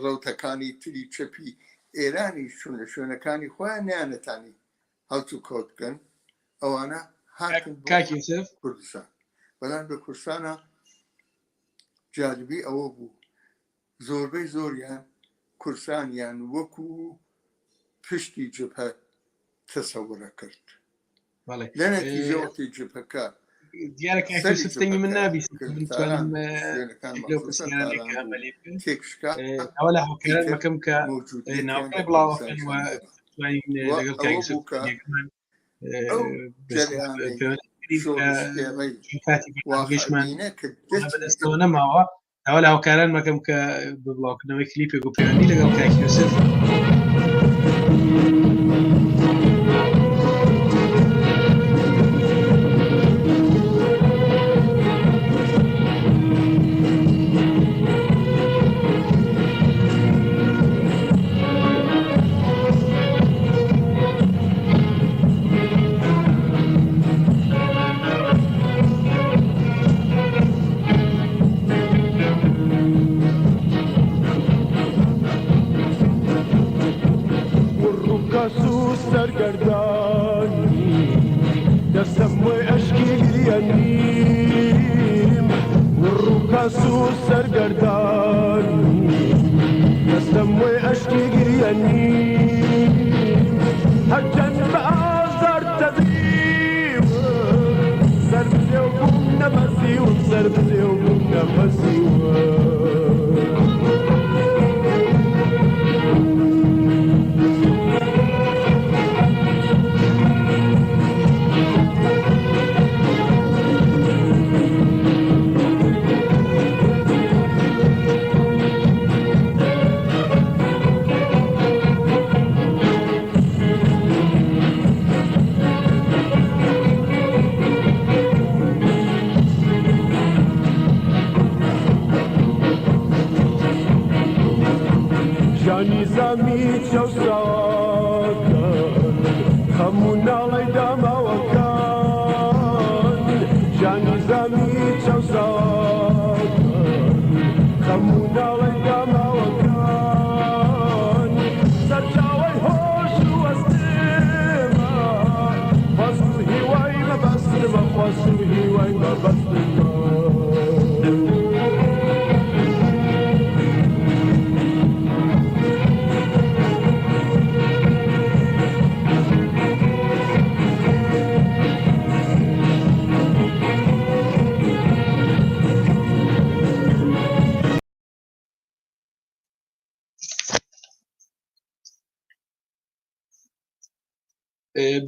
ڕەوتەکانی تری چەپی ئێرانی چون لە شوێنەکانی خۆیان نیانەتانی هەڵچوو کۆتکەن ئەوانە کاکی یوسف کوردستان بەڵام بە کوردستانە جالبی ئەوە بوو زۆربەی زۆریان کورسانیان وەکو پشتی جبهە تەسەورە کرد لە نەتیجەوەتی جبهەکە دیارە کاکی یوسف دەنگی من نابیست ئەوە لە هەوکەران مەکەم کە ناوەکەی بڵاوەکەن و لەگەڵ کاکی یوسف بەدەستەوە نەماوە ئەوە لە هاوکاران مەکەم کە بڵاوکردنەوەی کلیپێک و پەیوەندی لەگەڵ کاکی یوسف Come on,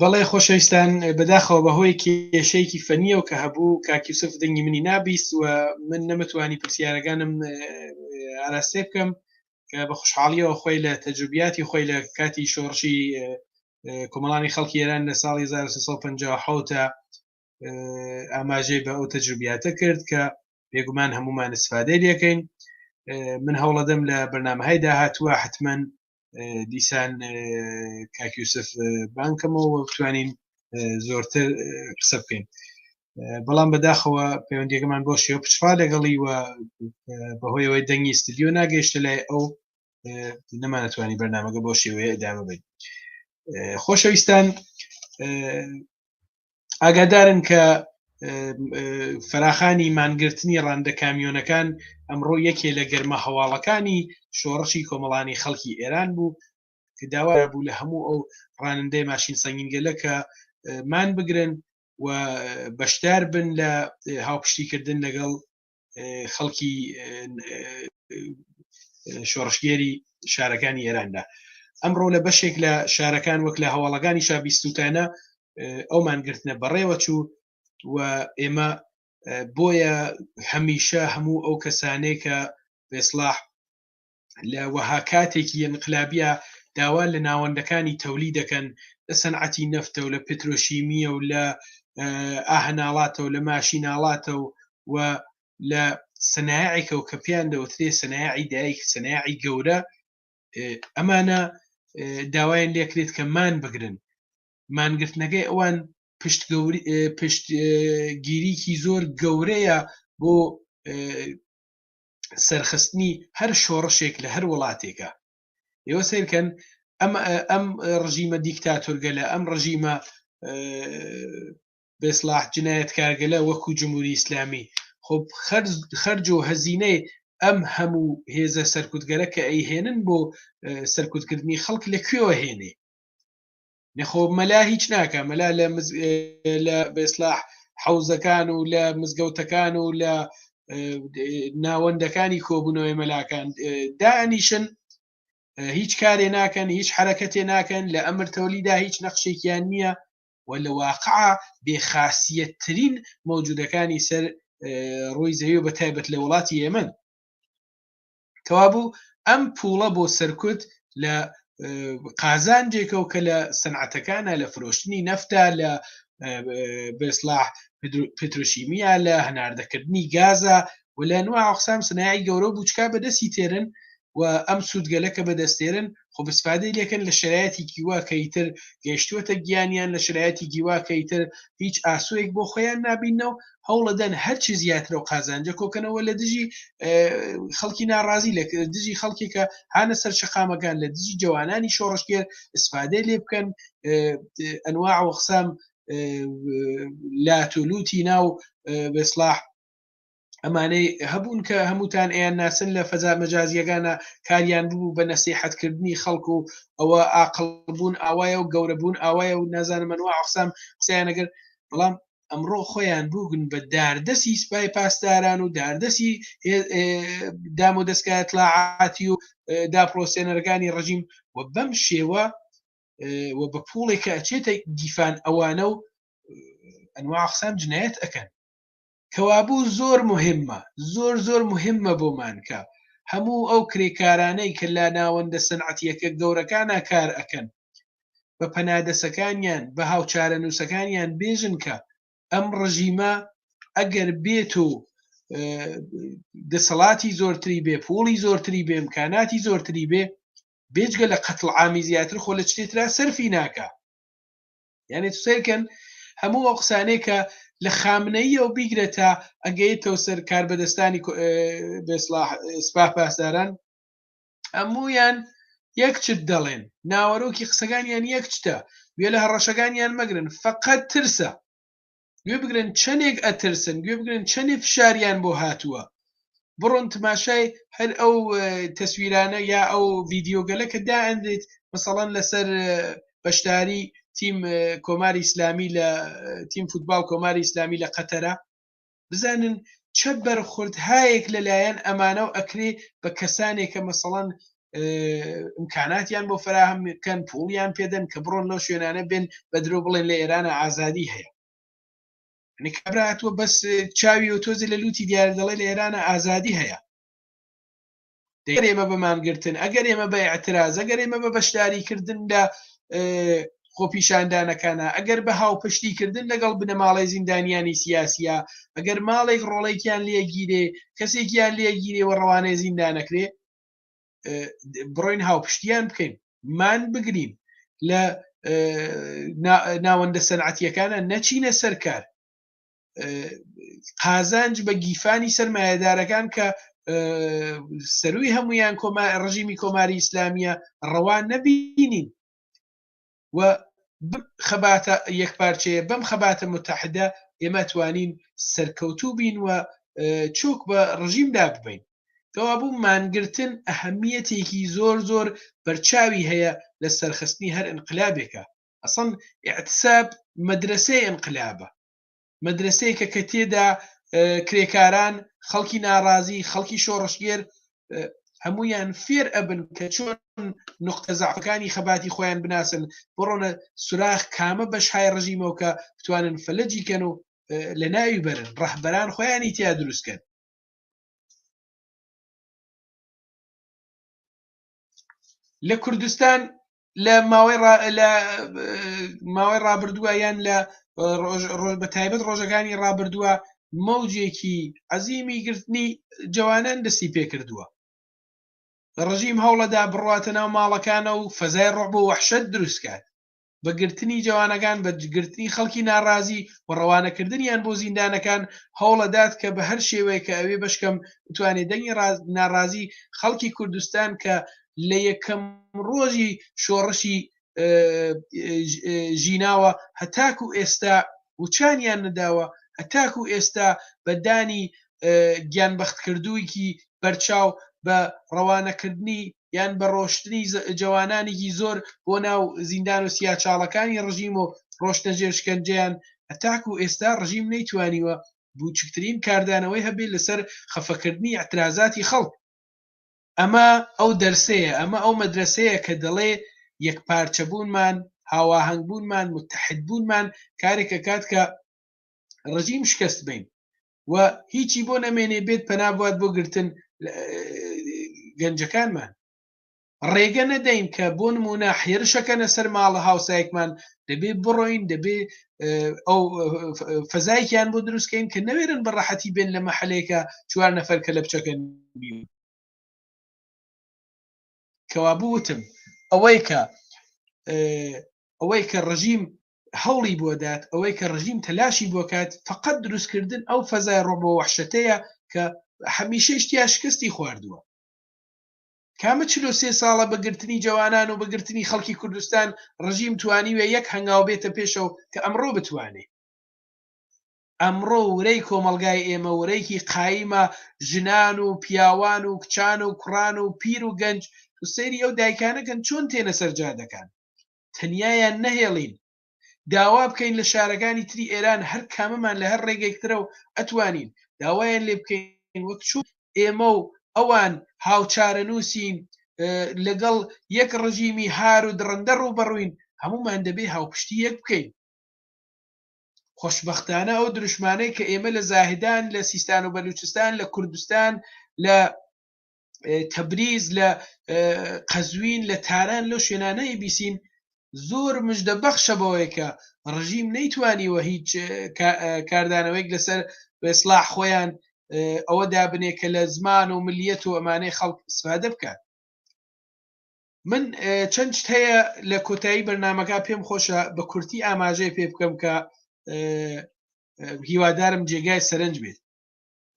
بەڵێ خۆشەویستان بەداخەوە بەهۆی کێشەیەکی فەنیەوە کە هەبوو کاکیوسف دەنگی منی نابیست و من نەمەتوانی پرسیارەکانم ئاراستێ بکەم کە بە خوشحاڵیەوە خۆی لە تەجروبیاتی خۆی لە کاتی شۆڕشی کۆمەڵانی خەڵکی ئێران لە ساڵی 1950 ئاماژەی بە ئەو تەجروبیاتە کرد کە بێگومان هەمومان استفادەی لێکەین. من هەوڵەدەم لە بەرنامەهای داهاتووە حتمما دیسان کاکیوسف بانکەمەوە بتوانین زۆرتر قسە بکەین. بەڵام بەداخەوە پەیوەندیەکەمان بۆ شێوە پچفا لەگەڵی و بەهۆی ئەوەی دەنگی ستودیۆ ناگەیشتە لای ئەو نەمانەتوانی بەرنامەکە بۆ شێوەیە ئەدامە بین. خۆشەویستان ئاگادارن کە فراخانی مانگرتنی ڕاندە کامیۆنەکان ئەمڕۆ یەکێ لە گەرمە هەواڵەکانی شۆڕشی کۆمەڵانی خەڵکی ئێران بوو کە داوای بوو لە هەموو ئەو ڕانندەی ماشین سەنگینگەلە کە مان بگرن و بەشدار بن لە هاوپشتیکردن لەگەڵ خەڵکی شۆڕشگێری شارەکانی ئێراندا. ئەمڕۆ لە بەشێک لە شارەکان وەک لە هەواڵەکانی شابیستوتانە ئەو مانگرتنە بەڕێوە چوو و ئێمە بۆیە هەمیشە هەموو ئەو کەسانەی کە بێسلاح لە وەها کاتێکی انقلابیە داوا لە ناوەندەکانی تەولی دەکەن لە سەنعەتی نەفتە و لە پترۆشیمیە و لە ئاهەناڵاتە و لە ماشیناڵاتە و لە سەنایعێکە و کە پێیان دەوترێ سەنایعی دایک سەنایعی گەورە ئەمانە داوایان لێکرێت کە مان بگرن. مانگرتنەکەی ئەوان پشتگیریکی زۆر گەورەیە بۆ سەرخستنی هەر شۆڕشێک لە هەر وڵاتێکە. ئێوە سیرکەن ئەم ڕژیمە دیکتاتۆرگەلە ئەم ڕژیمە بێسلاح جنایەت کارگەلە وەکو جمهوری ئیسلامی خۆ خەرج و هەزینەی ئەم هەموو هێزە سەرکوتگەرە کە ئەیهێنن بۆ سەرکوتکردنی خەڵک لەکوێوە هێنێ نەخۆ مەلا هیچ ناکە مەلا لە بێسلاح حەوزەکان و لە مزگەوتەکان و لە ناوەندەکانی کۆبوونەوەی مەلاکان دانیشن هیچ کارێ ناکەن هیچ حرەکەتێ ناکەن لە ئەمر تەولیدا هیچ نەخشێکیان نییە و لە واقعا بێخاسیەتترین مەوجودەکانی سەر ڕۆی زەوی و بەتایبەت لە وڵاتی ئێمن کەوابوو ئەم پوڵە بۆ سەرکوت لە قازانجێکە و کە لە سەنعەتەکانە لە فرۆشتنی نەفتە لە بێسلاح پترۆشیمیە لە هەناردەکردنی گازە و لە نوع ئەقسام سنایعی گەورە بووچکا بەدەستی تێرن و ئەم سوودگەلەکە بەدەستێرن خۆ بسپادەی لێکن لە شرایەتی گیوا کەیتر گەیشتووەتە گیانیان لە شرایەتی گیوا کەیتر هیچ ئاسوەیەک بۆ خۆیان نابینەوە هەوڵەدەن هەرچی زیاتر و قازانجە کۆکەنەوە لە دژی خەڵکی ناڕازی لە دژی خەڵکێکە هانە سەر شەقامەکان لە دژی جوانانی شۆڕشگێر استفادەی لێ بکەن ئەنواع و قسام لاتولوتی ناو بێسلاح ئەمانەی هەبوون کە هەمووتان ئەیان ناسن لە فەزا مەجازیەکانە کاریان بوو بە نەسیحەتکردنی خەڵکو و ئەوە ئاقڵبوون ئاوایە و گەورەبوون ئاوایە و نازانم ئەنواع قسام قسەیانەگەر بەڵام ئەمڕۆ خۆیان بووگن بە داردەسی سوپای پاسداران و داردەسی دام و دەستگای ئەتلاعاتی و داپرۆسێنەرەکانی ڕەژیم و بەم شێوە و بە پوڵێکە ئەچێتە دیفان ئەوانە و ئەنواع قسام جنایەت ئەکەن کەوابوو زۆر مهمە زۆر مهمە بۆمان کە هەموو ئەو کرێکارانەی کە لا ناوەندە سەنعەتیەکە گەورەکانە کار ئەکەن بە پەنادەسەکانیان بە هاوچارە نووسەکانیان بێژن کە ئەم ڕژیمە ئەگەر بێت و دەسەڵاتی زۆرتری بێ پوڵی زۆرتری بێ ئیمکاناتی زۆرتری بێ بێجگە لە قەتڵ عامی زیاتر خۆ لە شتێترا سەرفی ناکە یعنی سێرکەن هەموو ئەو قسانەی کە لە خامنەیە و بیگرێتە ئەگەیتەوە سەر کاربەدەستانی بێسلاح سوپای پاسداران هەموویان یەک چت دەڵێن ناوەڕۆکی قسەکانیان یەک چتە گوێ لە هەڕەشەکانیان مەگرن فەقەت ترسە گوێ بگرن چەندێک ئەترسن گوێ بگرن چەندێک فشاریان بۆ هاتووە بڕۆن تماشای هەر ئەو تەسویرانە یا ئەو ڤیدیۆگەلە کە دائەندێت مەسەڵەن لەسەر بەشداری تیم کۆماری ئیسلامی لە تیم فوتبال کۆماری ئیسلامی لە قەتەرە بزانن چە بەرخورد هایەک لەلایەن ئەمانە و ئەکرێ بە کەسانێک کە مەسەڵەن ئیمکاناتیان بۆ فراهەمکەن پوڵیان پێدەن کە بڕۆن لەو شوێنانە بێن بە درۆ بڵێن لە ئێرانە ئازادی هەیە. کابراتوە بەس چاوی و تۆزی لە لوتی دیار دەڵێ لە ئێرانە ئازادی هەیە. ئەگەر ئێمە بەمانگرتن، ئەگەر ئێمە بە ئاعتراز، ئەگەر ئێمە بە بەشداریکردن لە خۆپیشاندانەکانە، ئەگەر بە هاوپشتیکردن لەگەڵ بنەماڵی زیندانیانی سیاسیە، ئەگەر ماڵێک ڕۆڵێکیان لێگیرێ، کەسێکیان لێگیرێ و ڕەوانەی زیندانەکرێ، بڕۆین هاوپشتیان بکەین، مان بگرین لە ناوەندە سەنعەتیەکانە نەچینە سەرکار، قازانج بە گیفانی سەرمایەدارەکان کە سەروی هەمویان ڕژیمی کۆماری ئیسلامیە ڕەوان نەبینین و خەباتە یەکپارچەیە بەم خەباتە متحدە ئێمە توانین سەرکەوتوو بین و چۆک بە ڕژیمدا ببین. کەوابوو مانگرتن ئەهەمیەتێکی زۆر زۆر بەرچاوی هەیە لە سەرخستنی هەر ئینقلابێکە. ئەسڵ ئیعتساب مەدرسەی ئینقلابە، مەدرسەیە کە تێدا کرێکاران، خەڵکی ناڕازی، خەڵکی شۆڕشگێر هەمویان فێر ئەبن کە چۆن نقطە زەعفەکانی خەباتی خۆیان بناسن، بڕۆنە سوراخ کامە بەشهای ڕژیمەوە کە بتوانن فەلەجیکەن و لە ناوی بەرن، ڕەهبەران خۆیانی تیا دروستکەن. لە کوردستان لە ماوەی ڕابردووە یان لە بە تایبەت ڕۆژەکانی ڕابردووە مەوجێکی عەزیمی گرتنی جوانان دەستی پێ کردووە. ڕژیم هەوڵەدا بڕواتە ناو ماڵەکانە و فەزای ڕوعب و وەحشەت دروستکات بە گرتنی جوانەکان، بە گرتنی خەڵکی ناڕازی و ڕەوانەکردنیان بۆ زیندانەکان هەوڵەدات کە بە هەر شێوەیە کە ئەوێ بەشکەم بتوانێت دەنگی ناڕازی خەڵکی کوردستان کە لە یەکەم ڕۆژی شۆڕشی ژیناوە هەتاکو ئێستا وچانیان نەداوە، هەتاکو ئێستا بەدانی گیانبەختکردوویکی بەرچاو بە ڕەوانەکردنی یان بە ڕۆشتنی جوانانێکی زۆر بۆ ناو زیندان و سیاچاڵەکانی ڕژیم و ڕۆشتە ژێر شکنجەیان، هەتاکو ئێستا ڕژیم نەیتوانیوە بچووکترین کاردانەوەی هەبێت لەسەر خەفەکردنی ئەترازاتی خەڵک. ئەمە ئەو دەرسەیە، ئەمە ئەو مەدرسەیە کە دەڵێ یەکپارچە بوونمان، هاواهەنگ بوونمان، متحد بوونمان کارێکە کات کە ڕژیم شکست بین و هیچی بۆ نەمێنێ بێت پەنا بوات بۆ گرتن گەنجەکانمان. ڕێگە نەدەین کە بۆ نمونە حێرشەکەنە سەر ماڵە هاوسایەکمان، دەبێت بڕۆین، دەبێت ئەو فەزایەکیان بۆ دروستکەین کە نەوێرن بە ڕەحەتی بێن لە مەحەلێکە 4 نەفەر کە لە بچەکەن بین. کەوابوو وتم ئەوەی کە ڕژیم هەوڵی بۆ دات، ئەوەی کە ڕژیم تەلاشی بۆ کات، فقط دروستکردن ئەو فەزای ڕۆ بۆ وەحشەتەیە کە هەمیشە شتیا شکستی خواردووە. کامە 43 ساڵە بەگرتنی جوانان و بەگرتنی خەڵکی کوردستان ڕژیم توانیوێ یەک هەنگاو بێتە پێشەوە کە ئەمڕۆ بتوانێ. ئەمڕۆ ورەی کۆمەلگای ئێمە ورەیەکی قایمە، ژنان و پیاوان و کچان و کوڕان و پیر و گەنج و سەیری ئەو دایکانەکەن چۆن تێنە سەر جادەکان، تەنیایان نەهێڵین. داوا بکەین لە شارەکانی تری ئێران هەر کامەمان لە هەر ڕێگەیەکترە و ئەتوانین داوایان لێ بکەین وەک چوو ئێمە و ئەوان هاوچارە نووسین لەگەڵ یەک ڕژیمی هار و درەندە ڕووبەڕووین، هەمومان دەبێ هاوپشتی یەک بکەین. خۆشبەختانە ئەو دروشمانەی کە ئێمە لە زاهدان، لە سیستان و بەلوچستان، لە کوردستان، لە تەبریز، لە قەزوین، لە تاران، لەو شوێنانەی بیسین، زۆر مژدەبەخشە بەوەیە کە ڕژیم نەیتوانیوە هیچ کاردانەوەیەک لەسەر ئیسلاح خۆیان ئەوە دابنێ کە لە زمان و ملیەت و ئەمانەی خەڵک استفادە بکات. من چەند شت هەیە لە کۆتایی بەرنامەکە پێم خۆشە بە کورتی ئاماژەی پێ بکەم کە هیوادارم جێگای سەرنج بێت.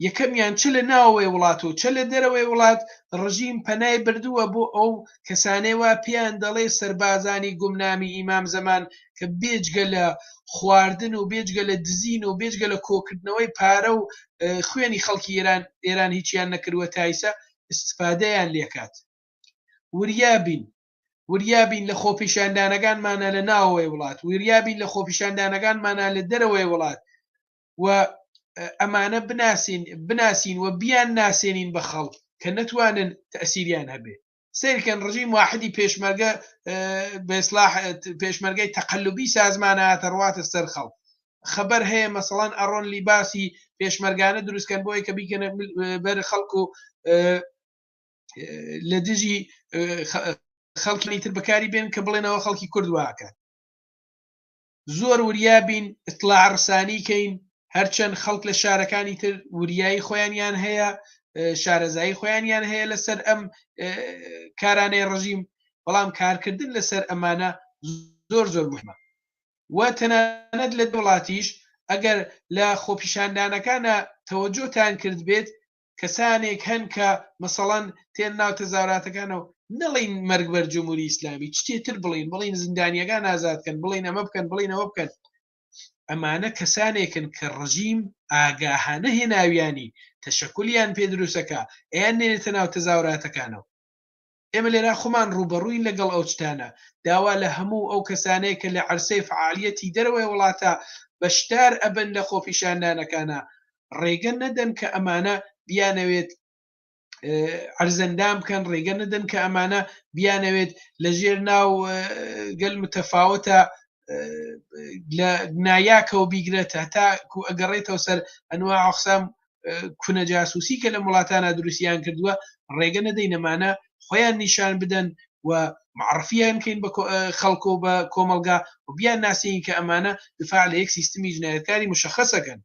یەکەمیان چ لە ناوەوەی وڵات و چ لە دەرەوەی وڵات ڕژیم پەنای بردووە بۆ ئەو کەسانەی وا پێیان دەڵێ سەربازانی گومنامی ئیمام زەمان کە بێجگە لە خواردن و بێجگە لە دزین و بێجگە لە کۆکردنەوەی پارە و خوێنی خەڵکی ئێران هیچیان نەکردووە تایسە استفادەیان لێکات. وریابین لە خۆپیشاندانەکانمانە لە ناوەوەی وڵات، وریابین لە خۆپیشاندانەکانمانە لە دەرەوەی وڵات و ئەمانە بناسین و بیان ناسێنین بە خەڵک کە نەتوانن تەسیریان هەبێ. سیرکەن ڕژیم واحدی پێشمەرگە بێسلاح پێشمەرگەی تەقلبی سازمانە ڕواتە سەر خەڵک خەبەر هەیە مەسەڵەن ئەڕۆن لیباسی پێشمەرگانە دروستکەن بۆی کە بیکەنە بەر خەڵکو لە دژی خەڵکی تر بەکاری بێن کە بڵێنەوە خەڵکی کورد واکە زۆر وریابین ئیطلاع ڕسانی کەین هەرچەند خەڵک لە شارەکانی تر وریایی خۆیانیان هەیە شارەزایی خۆیانیان هەیە لەسەر ئەم کارانەی ڕژیم بەڵام کارکردن لەسەر ئەمانە زۆر زۆر مهمە و تەنانەت لە وڵاتیش ئەگەر لە خۆپیشاندانەکانە تەوەجۆتان کرد بێت کەسانێک هەن کە مەسەڵەن تێن ناو تەزاوراتەکانەوە نەڵین مەرگ بەر جمهوری ئیسلامی چتێتر بڵین زیندانیەکان ئازادکەن بڵین ئەمە بکەن بڵین ئەوە بکەن ئەمانە کەسانێکن کە ڕژیم ئاگاهانە هێناویانی تەشەکولیان پێ دروستەکە ئەیان نێنێتە ناو تەزاوراتەکانەوە ئێمە لێرا خۆمان ڕوبەڕووین لەگەڵ ئەو شتانە داوا لە هەموو ئەو کەسانەیە کە لە عەرسەی فعالیەتی دەرەوەی وڵاتە بەشدار ئەبن لە خۆپیشاندانەکانە ڕێگە نەدەن کە ئەمانە بیانەوێت عەرزەندام بکەن ڕێگە نەدەن کە ئەمانە بیانەوێت لە ژێر ناو گەل متەفاوتە لە نایاکەوە بیگرێتە تاکو ئەگەڕێتەوە سەر ئەنواع ئەقسام کونە جاسووسی کە لە وڵاتانە دروستیان کردووە ڕێگە نەدەین ئەمانە خۆیان نیشان بدەن و معرفیان کەین بە خەڵکۆ بە کۆمەلگا و بیان ناسین کە ئەمانە دفاع لە یەک سیستمی جنایەتکاری مشخصەکەن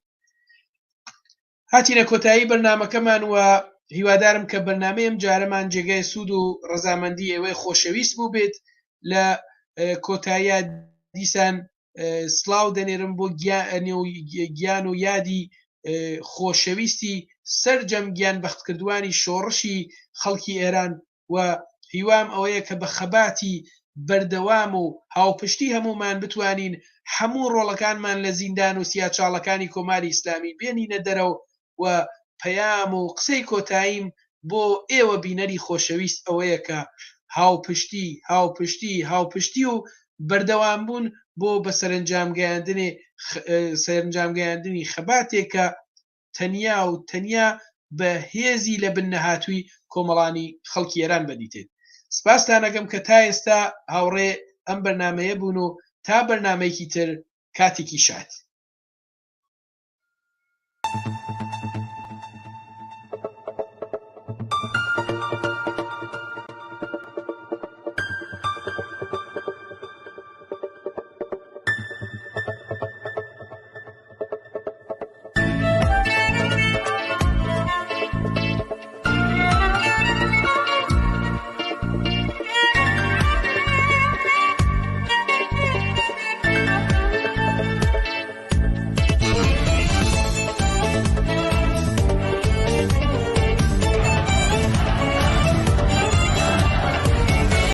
هاتینە کۆتایی بەرنامەکەمان و هیوادارم کە بەرنامەیەم جارەمان جێگای سوود و ڕەزامەندی ئێوەی خۆشەویست بوو بێت لە کۆتاییە دیسان سلااو دەنێرم بۆ گیان و یادی خۆشەویستی سەرجەم گیان بەختکردوانی شۆڕشی خەڵکی ئێران و هیوام ئەوەیە کە بە خەباتی بەردەوام و هاوپشتی هەمومان بتوانین هەموو ڕۆڵەکانمان لە زیندان و سیاچاڵەکانی کۆماری ئیسلامی بێنینە دەرەوە و پەیام و قسەی کۆتاییم بۆ ئێوە بینەری خۆشەویست ئەوەیە کە هاوپشتی و بەردەوام بوون بۆ بە سەرنجامگەیاندنی خەباتێکە تەنیا بە هێزی لە بن نەهاتووی کۆمەڵانی خەڵکی ئێران بەدیتێت سپاستان ئەەکەم کە تا ئێستا هاوڕێ ئەم بەرنامەیە بوون و تا بەرنامەیەکی تر کاتێکی شات